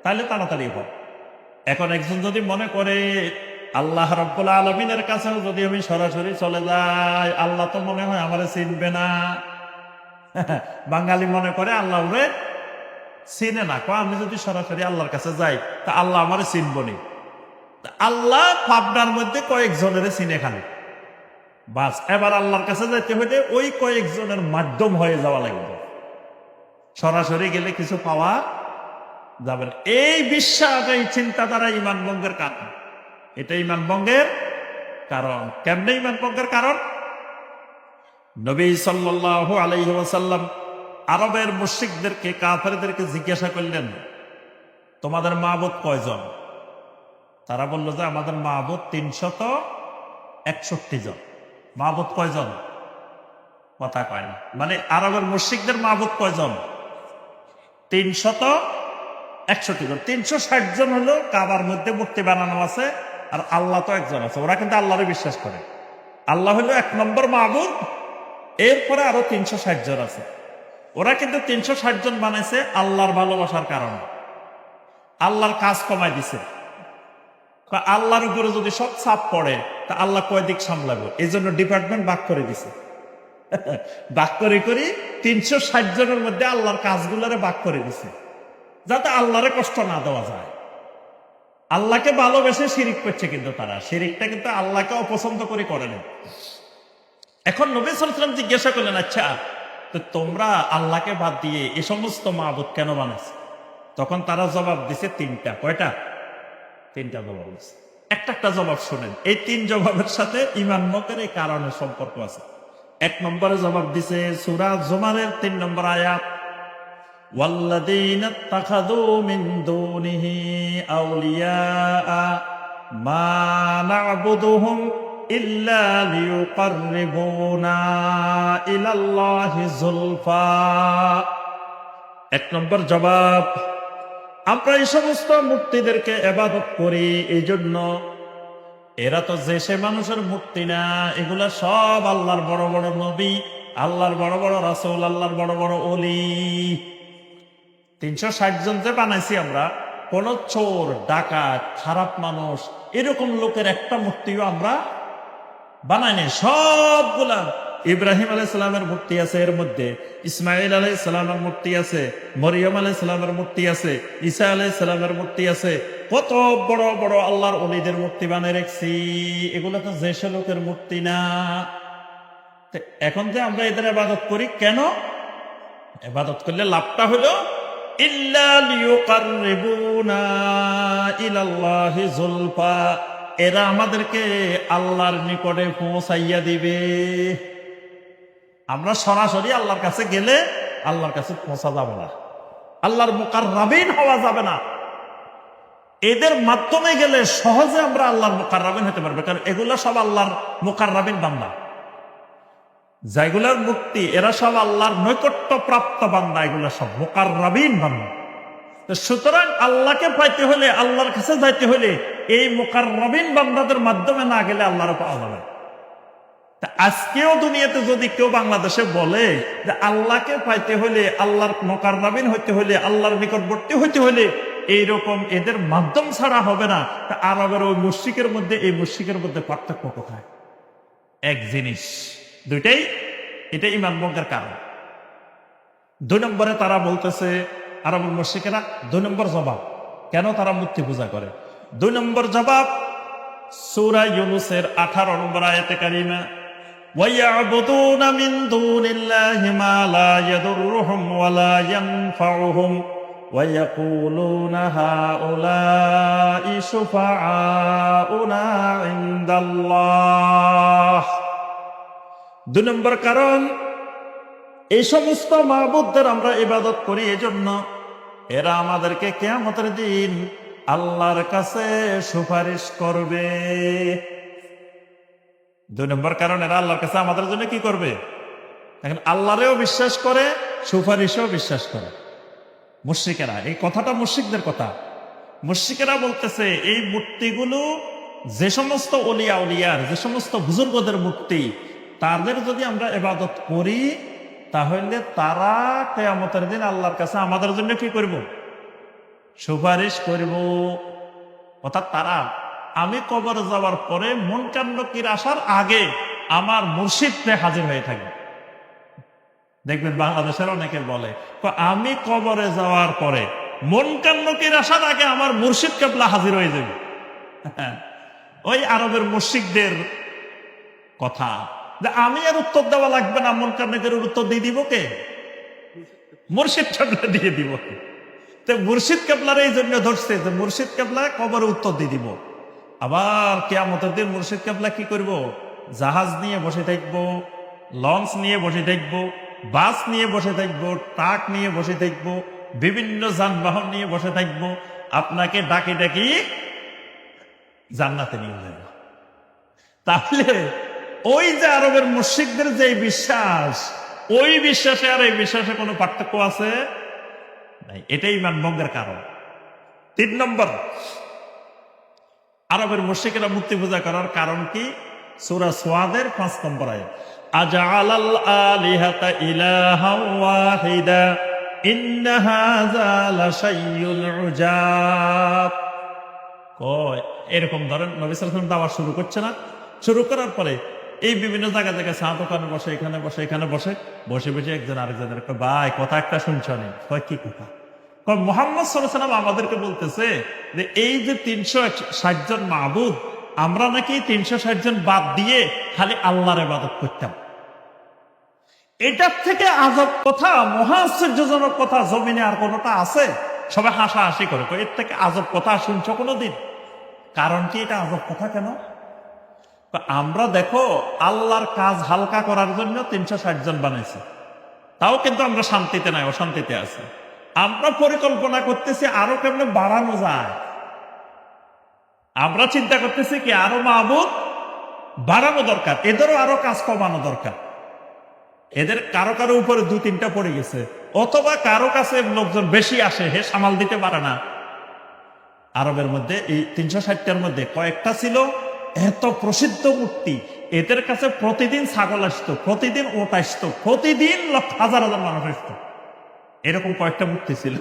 তাহলে তাড়াতাড়ি হয়। এখন একজন যদি মনে করে আল্লাহ রাব্বুল আলামিনের কাছেও যদি আমি সরাসরি চলে যাই, আল্লাহ তো মনে হয় আমারে চিনবে না। বাঙালি মনে করে আল্লাহ ওরে চিনে না, আমি যদি সরাসরি আল্লাহর কাছে যাই তা আল্লাহ আমারে চিনবনি। আল্লাহ পাবনার মধ্যে কয়েকজনের চিনে খালি, বাস এবার আল্লাহর কাছে যাইতে হইলে ওই কয়েকজনের মাধ্যম হয়ে যাওয়া লাগবে, সরাসরি গেলে কিছু পাওয়া যাবে না। এই বিশ্বাস, এই চিন্তাধারা ঈমান ভঙ্গের কারণ, এটা ঈমান ভঙ্গের কারণ। কেমনে ঈমান ভঙ্গের কারণ? নবী সাল্লাল্লাহু আলাইহি ওয়াসাল্লাম আরবের মুশরিকদেরকে, কাফেরদেরকে জিজ্ঞাসা করলেন, তোমাদের মাবুদ কয়জন? তারা বলল যে আমাদের মাবুদ 361 জন। মাবুদ কয়জন? কথা কয় না। মানে আরবের মুশরিকদের মাবুদ কয়জন? 361 জন। 360 জন হলো কাবার মধ্যে মূর্তি বানানো আছে, আর আল্লাহ তো একজন আছে। ওরা কিন্তু আল্লাহরে বিশ্বাস করে, আল্লাহ হলো 1 নম্বর মাবুদ, এরপরে আরো 360 জন আছে। ওরা কিন্তু 360 জন বানাইছে আল্লাহর ভালোবাসার কারণে, আল্লাহর কাজ কমাই দিছে। আল্লাহর উপরে যদি সব চাপ পড়ে তা আল্লাহ কয় দিক সামলাবে, এই জন্য ডিপার্টমেন্ট ভাগ করে দিছে। ভাগ করে 360 জনের মধ্যে আল্লাহর কাজগুলারে ভাগ করে দিছে, যাতে আল্লাহরে কষ্ট না দেওয়া যায়। আল্লাহকে ভালোবেসে শিরিক করছে, কিন্তু তারা শিরিকটা কিন্তু আল্লাহকে অপছন্দ করে না। এখন নবী সাল্লাল্লাহু আলাইহি ওয়াসাল্লাম জিজ্ঞাসা করলেন, আচ্ছা তো তোমরা আল্লাহকে বাদ দিয়ে এই সমস্ত মাবুদ কেন বানাইছো? তখন তারা জবাব দিছে 3টা। কয়টা? 3টা জবাব দিছে। একটা জবাব শুনেন, এই 3 জবাবের সাথে ঈমান ভঙ্গের এই কারণের সম্পর্ক আছে। 1 নম্বরে জবাব দিছে সূরা জুমারের 3 নম্বর আয়াত, ওয়াল্লাযীনা ইত্তাখাযু মিন দুনিহি আউলিয়া মা না'বুদুহুম ইল্লা লিয়ুকাররিবুনা ইলাল্লাহি যুলফা। 1 নম্বর জবাব, আমরা এই সমস্ত মূর্তিদেরকে ইবাদত করি এই জন্য, এরা তো যে সে মানুষের মূর্তি না, এগুলা সব আল্লাহর বড় বড় নবী, আল্লাহর বড় বড় রাসূল, আল্লাহর বড় বড় ওলি। 360 জন যে বানাইছি আমরা, কোন চোর, ডাকাত, খারাপ মানুষ এরকম লোকের একটা মূর্তিও আমরা বানাইনি। সবগুলা ইব্রাহিম আলাইহিস সালামের মূর্তি আছে, এর মধ্যে ইসমাইল আলাইহিস সালামের মূর্তি আছে, মরিয়ম আলাইহিস সালামের মূর্তি আছে, ঈসা আলাইহিস সালামের মূর্তি আছে, কত বড় বড় আল্লাহর ওলিদের মূর্তি বানিয়ে রাখছি। এগুলো তো যে সে লোকের মূর্তি না। তো এখন যে আমরা এদের ইবাদত করি, কেন ইবাদত করলে লাভটা হলো ইল্লা লিয়ুকাররিবুনা ইলাল্লাহি যুলফা, এরা আমাদেরকে আল্লাহর নিকটে পৌঁছাইয়া দিবে। আমরা সরাসরি আল্লাহর কাছে গেলে আল্লাহর কাছে পৌঁছা যাবে না, আল্লাহর মুকাররাবিন হওয়া যাবে না। এদের মাধ্যমে গেলে সহজে আমরা আল্লাহর মুকাররাবিন হতে পারবে, কারণ এগুলো সব আল্লাহর মুকাররাবিন বান্দা। যেগুলোর মুক্তি, এরা সব আল্লাহর নৈকট্য প্রাপ্ত বান্দা, এগুলো সব মুকাররাবিন বান্দা। সুতরাং আল্লাহকে পাইতে হলে, আল্লাহর কাছে যাইতে হলে এই মুকাররাবিন বান্দাদের মাধ্যমে না গেলে আল্লাহর পাওয়া যাবে না। আজকেও দুনিয়াতে যদি কেউ বাংলাদেশে বলে যে আল্লাহকে পাইতে হলে, আল্লাহর মুকাররাবিন হইতে হলে, আল্লাহর নিকটবর্তী হইতে হলে এইরকম এদের মাধ্যম ছাড়া হবে না, তা আরবের ওই মুশরিকের মধ্যে এই মুশরিকের মধ্যে পার্থক্য কোথায়? এক জিনিস, দুইটাই, এটা ঈমান ভঙ্গের কারণ। 2 নম্বরে তারা বলতেছে, আরবের মুশরিকেরা 2 নম্বর জবাব কেন তারা মূর্তি পূজা করে। 2 নম্বর জবাব সূরা ইউনূসের 18 নম্বর আয়াতে কারিমা, وَيَعْبُدُونَ مِن دُونِ اللَّهِ مَا لَا يَضُرُّهُمْ وَلَا يَنفَعُهُمْ وَيَقُولُونَ هَؤُلَاءِ شُفَعَاؤُنَا عِندَ اللَّهِ। 2 নম্বর কারণ, এই সমস্ত মাবুদদের আমরা ইবাদত করি এজন্য এরা আমাদেরকে কিয়ামতের দিন আল্লাহর কাছে সুপারিশ করবে। 2 নম্বর কারণ, এরা আল্লাহর কাছে আমাদের জন্য কি করবে? এখন আল্লাহরেও বিশ্বাস করে, সুপারিশও বিশ্বাস করে মুশরিকেরা। এই কথাটা মুশরিকদের কথা। মুশরিকেরা বলতেছে এই মূর্তিগুলো যে সমস্ত ওলিয়া উলিয়ার, যে সমস্ত বুজুর্গদের মূর্তি, তাদের যদি আমরা ইবাদত করি তাহলে তারা কিয়ামতের দিন আল্লাহর কাছে আমাদের জন্য কি করব? সুপারিশ করব। অর্থাৎ তারা, আমি কবরে যাওয়ার পরে মুনকার নকির আসার আগে আমার মুর্শিদে হাজির হয়ে থাকবে। দেখবেন বাংলাদেশের অনেকে বলে, আমি কবরে যাওয়ার পরে মুনকার নকির আসার আগে আমার মুর্শিদ কেবলা হাজির হয়ে যাবে। ওই আরবের মুশরিকদের কথা, যে আমি আর উত্তর দেওয়া লাগবে না, মুনকার নকিরের উত্তর দিয়ে দিব কে? মুর্শিদ কেবলা দিয়ে দিব। তো মুর্শিদ কেবলার এই জন্য ধরছে যে মুর্শিদ কেবলা কবরে উত্তর দিয়ে দিব। আবার কিয়ামতের দিন মুর্শিদ কেবলা কি করব? জাহাজ নিয়ে বসে থাকবো, লঞ্চ নিয়ে বসে থাকবো, বাস নিয়ে বসে থাকবো, ট্রাক নিয়ে বসে থাকবো, বিভিন্ন যানবাহন নিয়ে বসে থাকবো, আপনাকে ডাকি ডাকি জান্নাতে নিয়ে যাব। তাহলে ওই যে আরবের মুশরিকদের যে বিশ্বাস, ওই বিশ্বাসে আর এই বিশ্বাসে কোনো পার্থক্য আছে নাই। এটাই ঈমান ভঙ্গের কারণ। 3 নম্বর, আরবের মুশরিকেরা মূর্তি পূজা করার কারণ কি? সূরা সোয়াদের 5 নম্বর আয়াত, আজআলাল আলিহাতা ইলাহান ওয়াহিদা ইন্না হাযা লাশাইউন উজাব। কয় এরকম ধরেন নবী সাল্লাল্লাহু আলাইহি ওয়াসাল্লাম দাওয়া শুরু করছে না, শুরু করার পরে এই বিভিন্ন জায়গা জায়গায় চা দোকানে বসে, এখানে বসে, এখানে বসে, বসে বসে একজন আরেকজনের ভাই কথা একটা শুনছো নি? কয় কি কথা? মুহাম্মদ সাল্লাল্লাহু আলাইহি ওয়াসাল্লাম আমাদেরকে বলতেছে যে এই যে 360 জন মাবুদ, আমরা নাকি 360 জন বাদ দিয়ে খালি আল্লাহর ইবাদত করতাম। এটার থেকে আজব কথা, মহা আশ্চর্যজনক কথা জমিনে আর কোনোটা আছে? সবাই হাসাহাসি করে, এর থেকে আজব কথা শুনছো কোনোদিন? কারণ কি এটা আজব কথা কেন? আমরা দেখো আল্লাহর কাজ হালকা করার জন্য 360 জন বানাইছে, তাও কিন্তু আমরা শান্তিতে নাই, অশান্তিতে আছি। আমরা পরিকল্পনা করতেছি আরো কেমনে বাড়ানো যায়। আমরা চিন্তা করতেছি কি আরো মাবুদ বাড়ানো দরকার, এদেরও আরো কাজ কমানো দরকার। এদের কারো কারো উপরে 2-3টা পড়ে গেছে, অথবা কারো কাছে লোকজন বেশি আসে, হে সামাল দিতে পারে না, আরবের মধ্যে এই 360টার মধ্যে কয়েকটা ছিল এত প্রসিদ্ধ মূর্তি, এদের কাছে প্রতিদিন ছাগল আসতো, প্রতিদিন ওট আসতো, প্রতিদিন হাজার হাজার মানুষ আসতো। এরকম কয়েকটা মূর্তি ছিল।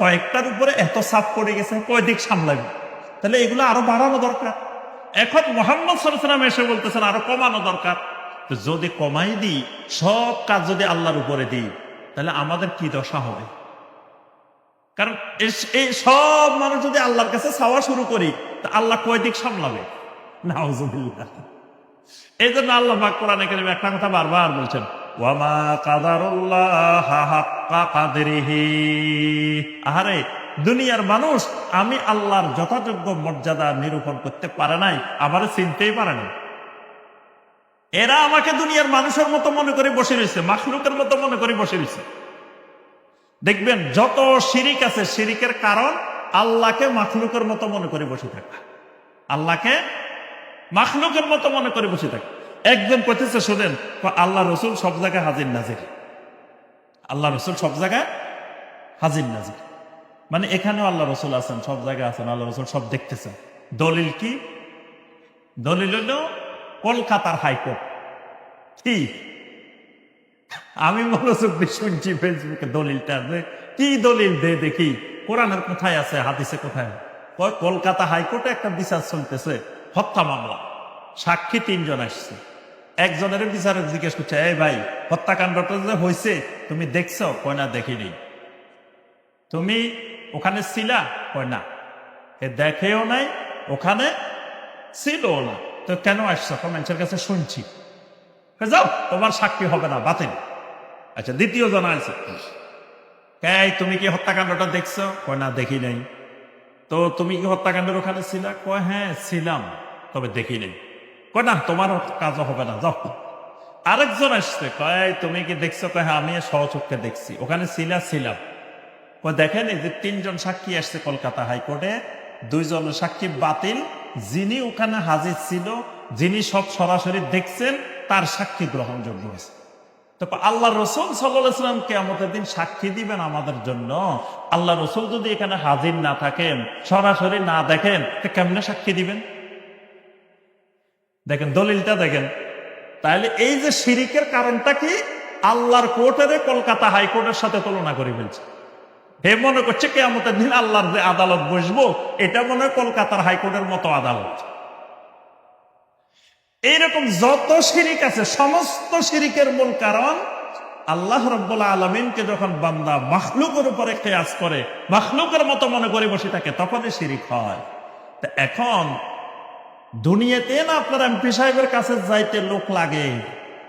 কয়েকটার উপরে এত চাপ পড়ে গেছে, কয় দিক সামলাবে? তাহলে এগুলো আরো বাড়ানো দরকার। এখন মুহাম্মদ সাল্লাল্লাহু আলাইহি ওয়াসাল্লাম এসে বলতেছেন আরো কমানো দরকার। তো যদি কমাই দিই, সব কাজ যদি আল্লাহর উপরে দিই, তাহলে আমাদের কি দশা হবে? কারণ এই সব মানুষ যদি আল্লাহর কাছে চাওয়া শুরু করি, তা আল্লাহ কয় দিক সামলাবে? নাউযুবিল্লাহ। এই জন্য আল্লাহ পাক কোরআনে কারীমে একটা কথা বারবার বলছেন, ওয়ামা কাদারুল্লাহ হাক্কা কাদরিহি। আহারে দুনিয়ার মানুষ আমি আল্লাহর যথাযোগ্য মর্যাদা নিরূপণ করতে পারে নাই, আমারে চিনতেই পারে না। এরা আমাকে দুনিয়ার মানুষের মতো মনে করে বসে রয়েছে, মাখলুকের মতো মনে করে বসে রয়েছে। দেখবেন যত শিরিক আছে, শিরিকের কারণ আল্লাহকে মাখলুকের মতো মনে করে বসে থাকা। আল্লাহকে মাখলুকের মতো মনে করে বসে থাকা। একজন কইতেছে শুনেন, আল্লাহ রসুল সব জায়গায় হাজির নাজির। আল্লাহ রসুল সব জায়গায় হাজির নাজির মানে এখানেও আল্লাহ রসুল আছেন, সব জায়গায় আছেন, আল্লাহ রসুল সব দেখতেছেন। দলিল কি? দলিল হল কলকাতার হাইকোর্ট। কি আমি মনোযোগ দিয়ে শুনছি ফেসবুকে দলিলটা, কি দলিল দে দেখি, কোরআনের কোথায় আছে, হাদিসে কোথায়? কলকাতা হাইকোর্টে একটা বিচার চলতেছে, হত্যা মামলা। সাক্ষী 3 জন আসছে। একজনের বিচারক জিজ্ঞেস করছে, এই ভাই হত্যাকাণ্ডটা যে হয়েছে তুমি দেখছো? কয় না, দেখিনি। তুমি ওখানে ছিলা? কয় না। এ দেখেও নাই, ওখানে ছিল না। তো কেন আসছো? মানুষের কাছে শুনছি। যাও, তোমার সাক্ষী হবে না, বাতিল। আচ্ছা, দ্বিতীয় জন আছে, তুমি কি হত্যাকাণ্ডটা দেখছো? কয় না, দেখি নাই। তো তুমি কি হত্যাকাণ্ডের ওখানে ছিলা? কয় হ্যাঁ ছিলাম, তবে দেখি নাই। কয় না, তোমার কাজও হবে না, যাও। আরেকজন আসছে, কয় তুমি কি দেখছো? কয় হ্যাঁ, আমি সহচক্ষে দেখছি, ওখানে ছিলাম। কয় দেখেন, এই যে 3 জন সাক্ষী আসছে কলকাতা হাইকোর্টে, 2 জনের সাক্ষী বাতিল। যিনি ওখানে হাজির ছিল, যিনি সব সরাসরি দেখছেন, তার সাক্ষী গ্রহণযোগ্য হয়েছে। তো আল্লাহ রসুল সাল্লাল্লাহু আলাইহি ওয়াসাল্লাম কিয়ামতের দিন সাক্ষী দিবেন আমাদের জন্য। আল্লাহ রসুল যদি এখানে হাজির না থাকেন, সরাসরি না দেখেন, তো কেমনে সাক্ষী দিবেন? দেখেন দলিলটা দেখেন। তাহলে এই যে শিরিকের কারণটা কি? আল্লাহর কোর্টের কলকাতা হাইকোর্টের সাথে তুলনা করে ফেলছে। হে মনে করছে কিয়ামতের দিন আল্লাহর যে আদালত বসবো, এটা মনে হয় কলকাতার হাইকোর্টের মতো আদালত। এইরকম যত শিরিক আছে, সমস্ত শিরিকের মূল কারণ আল্লাহ রাব্বুল আলামিনকে যখন বান্দা মাখলুকের উপরে কিয়াস করে, মাখলুকের মতো মনে করে বসে থাকে, তখনই শিরিক হয়। তো এখন দুনিয়াতে না আপনার এমপি সাহেবের কাছে যাইতে লোক লাগে,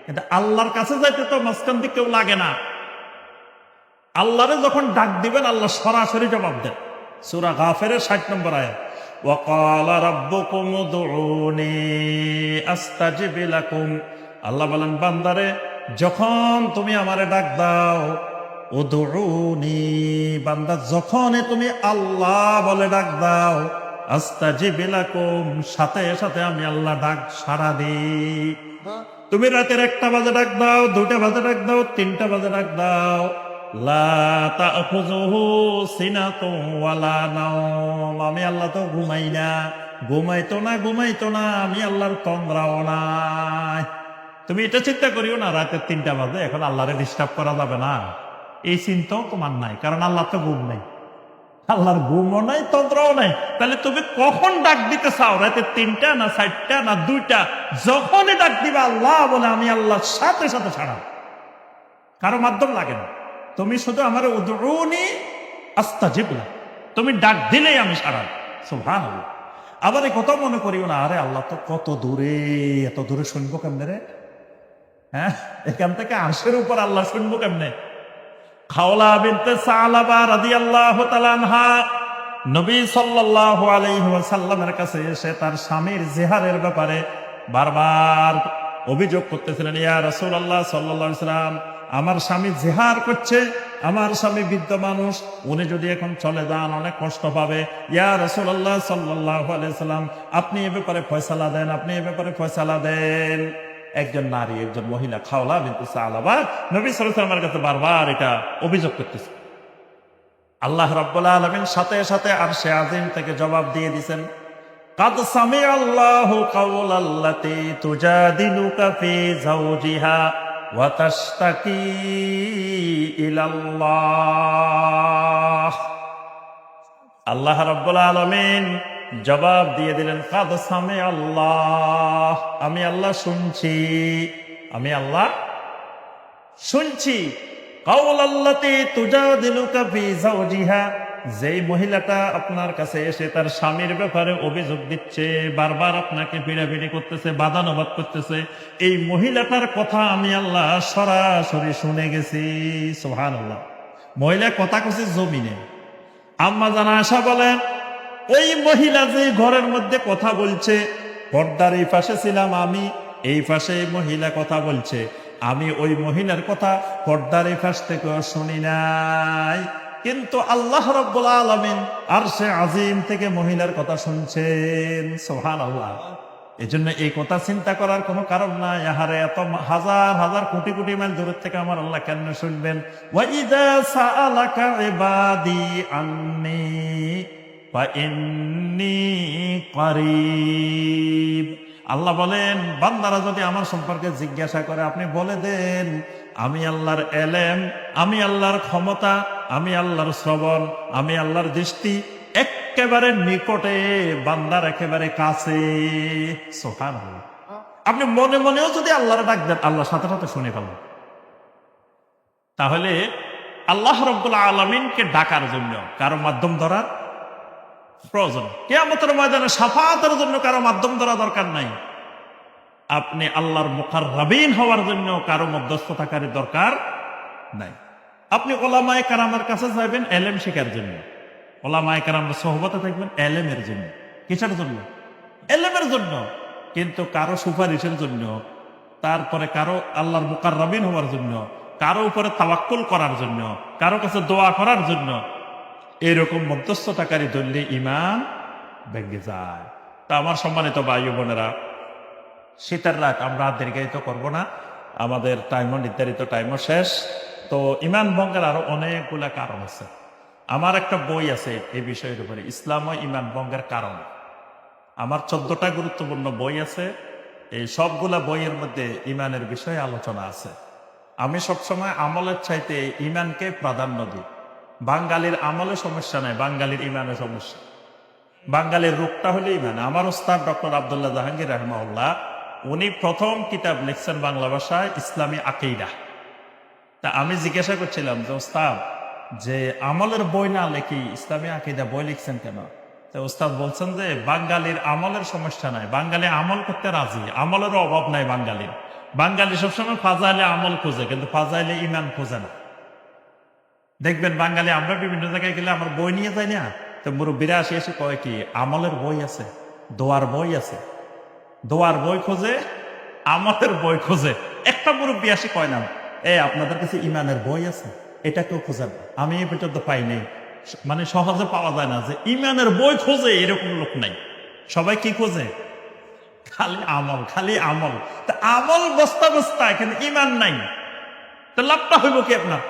কিন্তু আল্লাহর কাছে যাইতে তো মাঝখান থেকে কেউ লাগে না। আল্লাহরে যখন ডাক দিবেন, আল্লাহ সরাসরি জবাব দেন। সূরা গাফিরের 60 নম্বর আয়াত, ওয়াকালা রাব্বুকুম উদউনি আস্তাজিব লাকুম। আল্লাহ বলেন, বান্দারে যখন তুমি আমারে ডাক দাও, উদউনি, বান্দা যখন তুমি আল্লাহ বলে ডাক দাও, আস্তাজিব লাকুম, সাথে সাথে আমি আল্লাহ ডাক সাড়া দিই। তুমি রাতের 1টা বাজে ডাক দাও, 2টা বাজে ডাক দাও, 3টা বাজে ডাক দাও, লা তাখুযুহু সিনাতুন ওয়ালা নাওম, আমি আল্লাহ তো ঘুমাই না, ঘুমাইতো না, আমি আল্লাহর তন্দ্রাও নাই। তুমি এটা চিন্তা করিও না রাতের 3টা বাজে এখন আল্লাহরে ডিস্টার্ব করা যাবে না, এই চিন্তাও তোমার নাই, কারণ আল্লাহ তো ঘুম নাই, আল্লাহর ঘুমও নাই, তন্দ্রাও নাই। তাহলে তুমি কখন ডাক দিতে চাও? রাতে 3টা না 4টা না 2টা, যখনই ডাক দিবা আল্লাহ বলে, আমি আল্লাহর সাথে সাথে ছাড়া, কারো মাধ্যম লাগে না। তুমি শুধু আমার উদউনি আস্তাজিব লাক, তুমি ডাক দিলেই আমি সাড়া। সুবহানাল্লাহ। আবার এই কথা মনে করিও না, আরে আল্লাহ তো কত দূরে, এত দূরে শুনবো কেমনে রে? হ্যাঁ, এখান থেকে আরশের উপর আল্লাহ শুনবো কেমনে? খাওলা বিনতে সালাবা রাদিয়াল্লাহু তাআলা আনহা নবী সাল্লাল্লাহু আলাইহি ওয়াসাল্লামের কাছে এসে তার স্বামীর জিহারের ব্যাপারে বারবার অভিযোগ করতেছিলেন, ইয়া রাসূলুল্লাহ সাল্লাল্লাহু আলাইহি ওয়াসাল্লাম, আমার স্বামী জিহার করছে, আমার স্বামী বৃদ্ধ মানুষ, উনি যদি এখন চলে যান অনেক কষ্ট পাবে। ইয়া রাসূলুল্লাহ সাল্লাল্লাহু আলাইহি ওয়াসাল্লাম, আপনি এ ব্যাপারে ফয়সালা দেন, আপনি এ ব্যাপারে ফয়সালা দেন। একজন নারী, একজন মহিলা খাওলা বিনতে সালাবা নবী সাল্লাল্লাহু আলাইহি ওয়াসাল্লামের কাছে বারবার এটা অভিযোগ করতেছে। আল্লাহ রাব্বুল আলামিন সাথে সাথে আরশে আজিম থেকে জবাব দিয়ে দিয়েছেন, কাদ সামিআল্লাহু কাওলাল্লাতী তুজাদিলুকা ফি যাওজিহা ওয়া তাশতাকি ইলাল্লাহ। আল্লাহ রাব্বুল আলামিন জবাব দিয়ে দিলেন, কাদ সামিআল্লাহ, আমি আল্লাহ শুনছি, আমি আল্লাহ শুনছি। কাওলাল্লাতী তুজাদিলুকা ফি যাওজিহা, যেই মহিলাটা আপনার কাছে এসে তার স্বামীর ব্যাপারে অভিযোগ দিচ্ছে, বারবার আপনাকে পিড়াপিড়ি করতেছে, বাদানুবাদ করতেছে, এই মহিলাটার কথা আমি আল্লাহ সরাসরি শুনে গেছি। সুবহানাল্লাহ। মহিলা কথা কইছে জমিনে। আম্মা জানা আয়েশা বলেন, ওই মহিলা যে ঘরের মধ্যে কথা বলছে, পর্দার এই পাশে ছিলাম আমি, এই পাশে এই মহিলা কথা বলছে, আমি ওই মহিলার কথা পর্দার এই পাশ থেকে শুনি নাই, কিন্তু আল্লাহ রাব্বুল আলামিন আরশে আজিম থেকে মহিলার কথা শুনছেন। সুবহানাল্লাহ। এজন্য এই কথা চিন্তা করার কোনো কারণ নাই। আহারে, এত হাজার হাজার কোটি কোটি মাইল দূর থেকে আমার আল্লাহ কেন শুনবেন? ওয়া ইযা সাআলাকা ইবাদি আন্নী ফা ইন্নী কারীব। আল্লাহ বলেন, বান্দারা যদি আমার সম্পর্কে জিজ্ঞাসা করে, আপনি বলে দেন, আমি আল্লাহর এলেম, আমি আল্লাহর ক্ষমতা, আমি আল্লাহর শ্রবণ, আমি আল্লাহর দৃষ্টি একেবারে নিকটে, বান্দার একেবারে কাছে। সুবহানাল্লাহ। আপনি মনে মনেও যদি আল্লাহর ডাক দেন, আল্লাহ সাথে সাথে শুনে ফেলেন। তাহলে আল্লাহ রাব্বুল আলামিনকে ডাকার জন্য কারো মাধ্যম ধরার প্রয়োজন। কিয়ামতের ময়দানে শাফাআতের জন্য কারো মাধ্যম ধরা দরকার নাই। আপনি আল্লাহর মুকাররাবিন হওয়ার জন্য কারো মধ্যস্থতাকারী দরকার নাই। আপনি ওলামায়ে কেরামের কাছে যাবেন এলেম শেখার জন্য, ওলামায়ে কেরামের সোহবতে থাকবেন এলেমের জন্য। কিসের জন্য? এলেমের জন্য। কিন্তু কারো সুপারিশের জন্য, তারপরে কারো আল্লাহর মুকাররাবিন হওয়ার জন্য, কারো উপরে তাওয়াক্কুল করার জন্য, কারো কাছে দোয়া করার জন্য, এরকম মধ্যস্থতাকারী ধরলে ঈমান ভেঙে যায়। তা আমার সম্মানিত ভাই বোনেরা, শীতের রাত আমরা দীর্ঘায়িত করব না, আমাদের টাইমও নির্ধারিত টাইমও শেষ। তো ঈমান ভঙ্গের আরো অনেকগুলা কারণ আছে। আমার একটা বই আছে এই বিষয়ের উপরে, ইসলাম ও ঈমান ভঙ্গের কারণ। আমার 14টা গুরুত্বপূর্ণ বই আছে। এই সবগুলা বইয়ের মধ্যে ঈমানের বিষয়ে আলোচনা আছে। আমি সবসময় আমলের চাইতে ঈমানকে প্রাধান্য দিই। বাঙালির আমলে সমস্যা নাই, বাঙালির ঈমানের সমস্যা। বাঙালির রোগটা হলে ঈমান। আমার ওস্তাদ ডক্টর আব্দুল্লাহ জাহাঙ্গীর রাহিমাহুল্লাহ, উনি প্রথম কিতাব লিখছেন বাংলা ভাষায়, ইসলামী আকীদা। তা আমি জিজ্ঞাসা করছিলাম যে, ওস্তাদ, যে আমলের বই না লিখি ইসলামী আকীদা বই লিখছেন কেন? তো ওস্তাদ বলছেন যে, বাঙালির আমলের সমস্যা নাই, বাঙালি আমল করতে রাজি, আমলেরও অভাব নাই বাঙালির। বাঙালি সবসময় ফাজাইলে আমল খোঁজে, কিন্তু ফাজাইলে ঈমান খোঁজে না। দেখবেন বাঙালি আমরা বিভিন্ন জায়গায় গেলে আমার বই নিয়ে যাই না, তো মুরব্বীরা এসে কয় কি, আমলের বই আছে, দোয়ার বই আছে। দোয়ার বই খোঁজে, আমলের বই খোঁজে। একটা মুরব্বী আসে কয় না, আপনাদের কাছে ঈমানের বই আছে? এটা কেউ খোঁজেন না, আমি এই পর্যন্ত পাই নাই। মানে সহজে পাওয়া যায় না যে ঈমানের বই খোঁজে, এরকম লোক নাই। সবাই কি খোঁজে? খালি আমল, খালি আমল। তা আমল বস্তা বস্তা, কিন্তু ঈমান নাই, তা লাভটা হইব কি আপনার?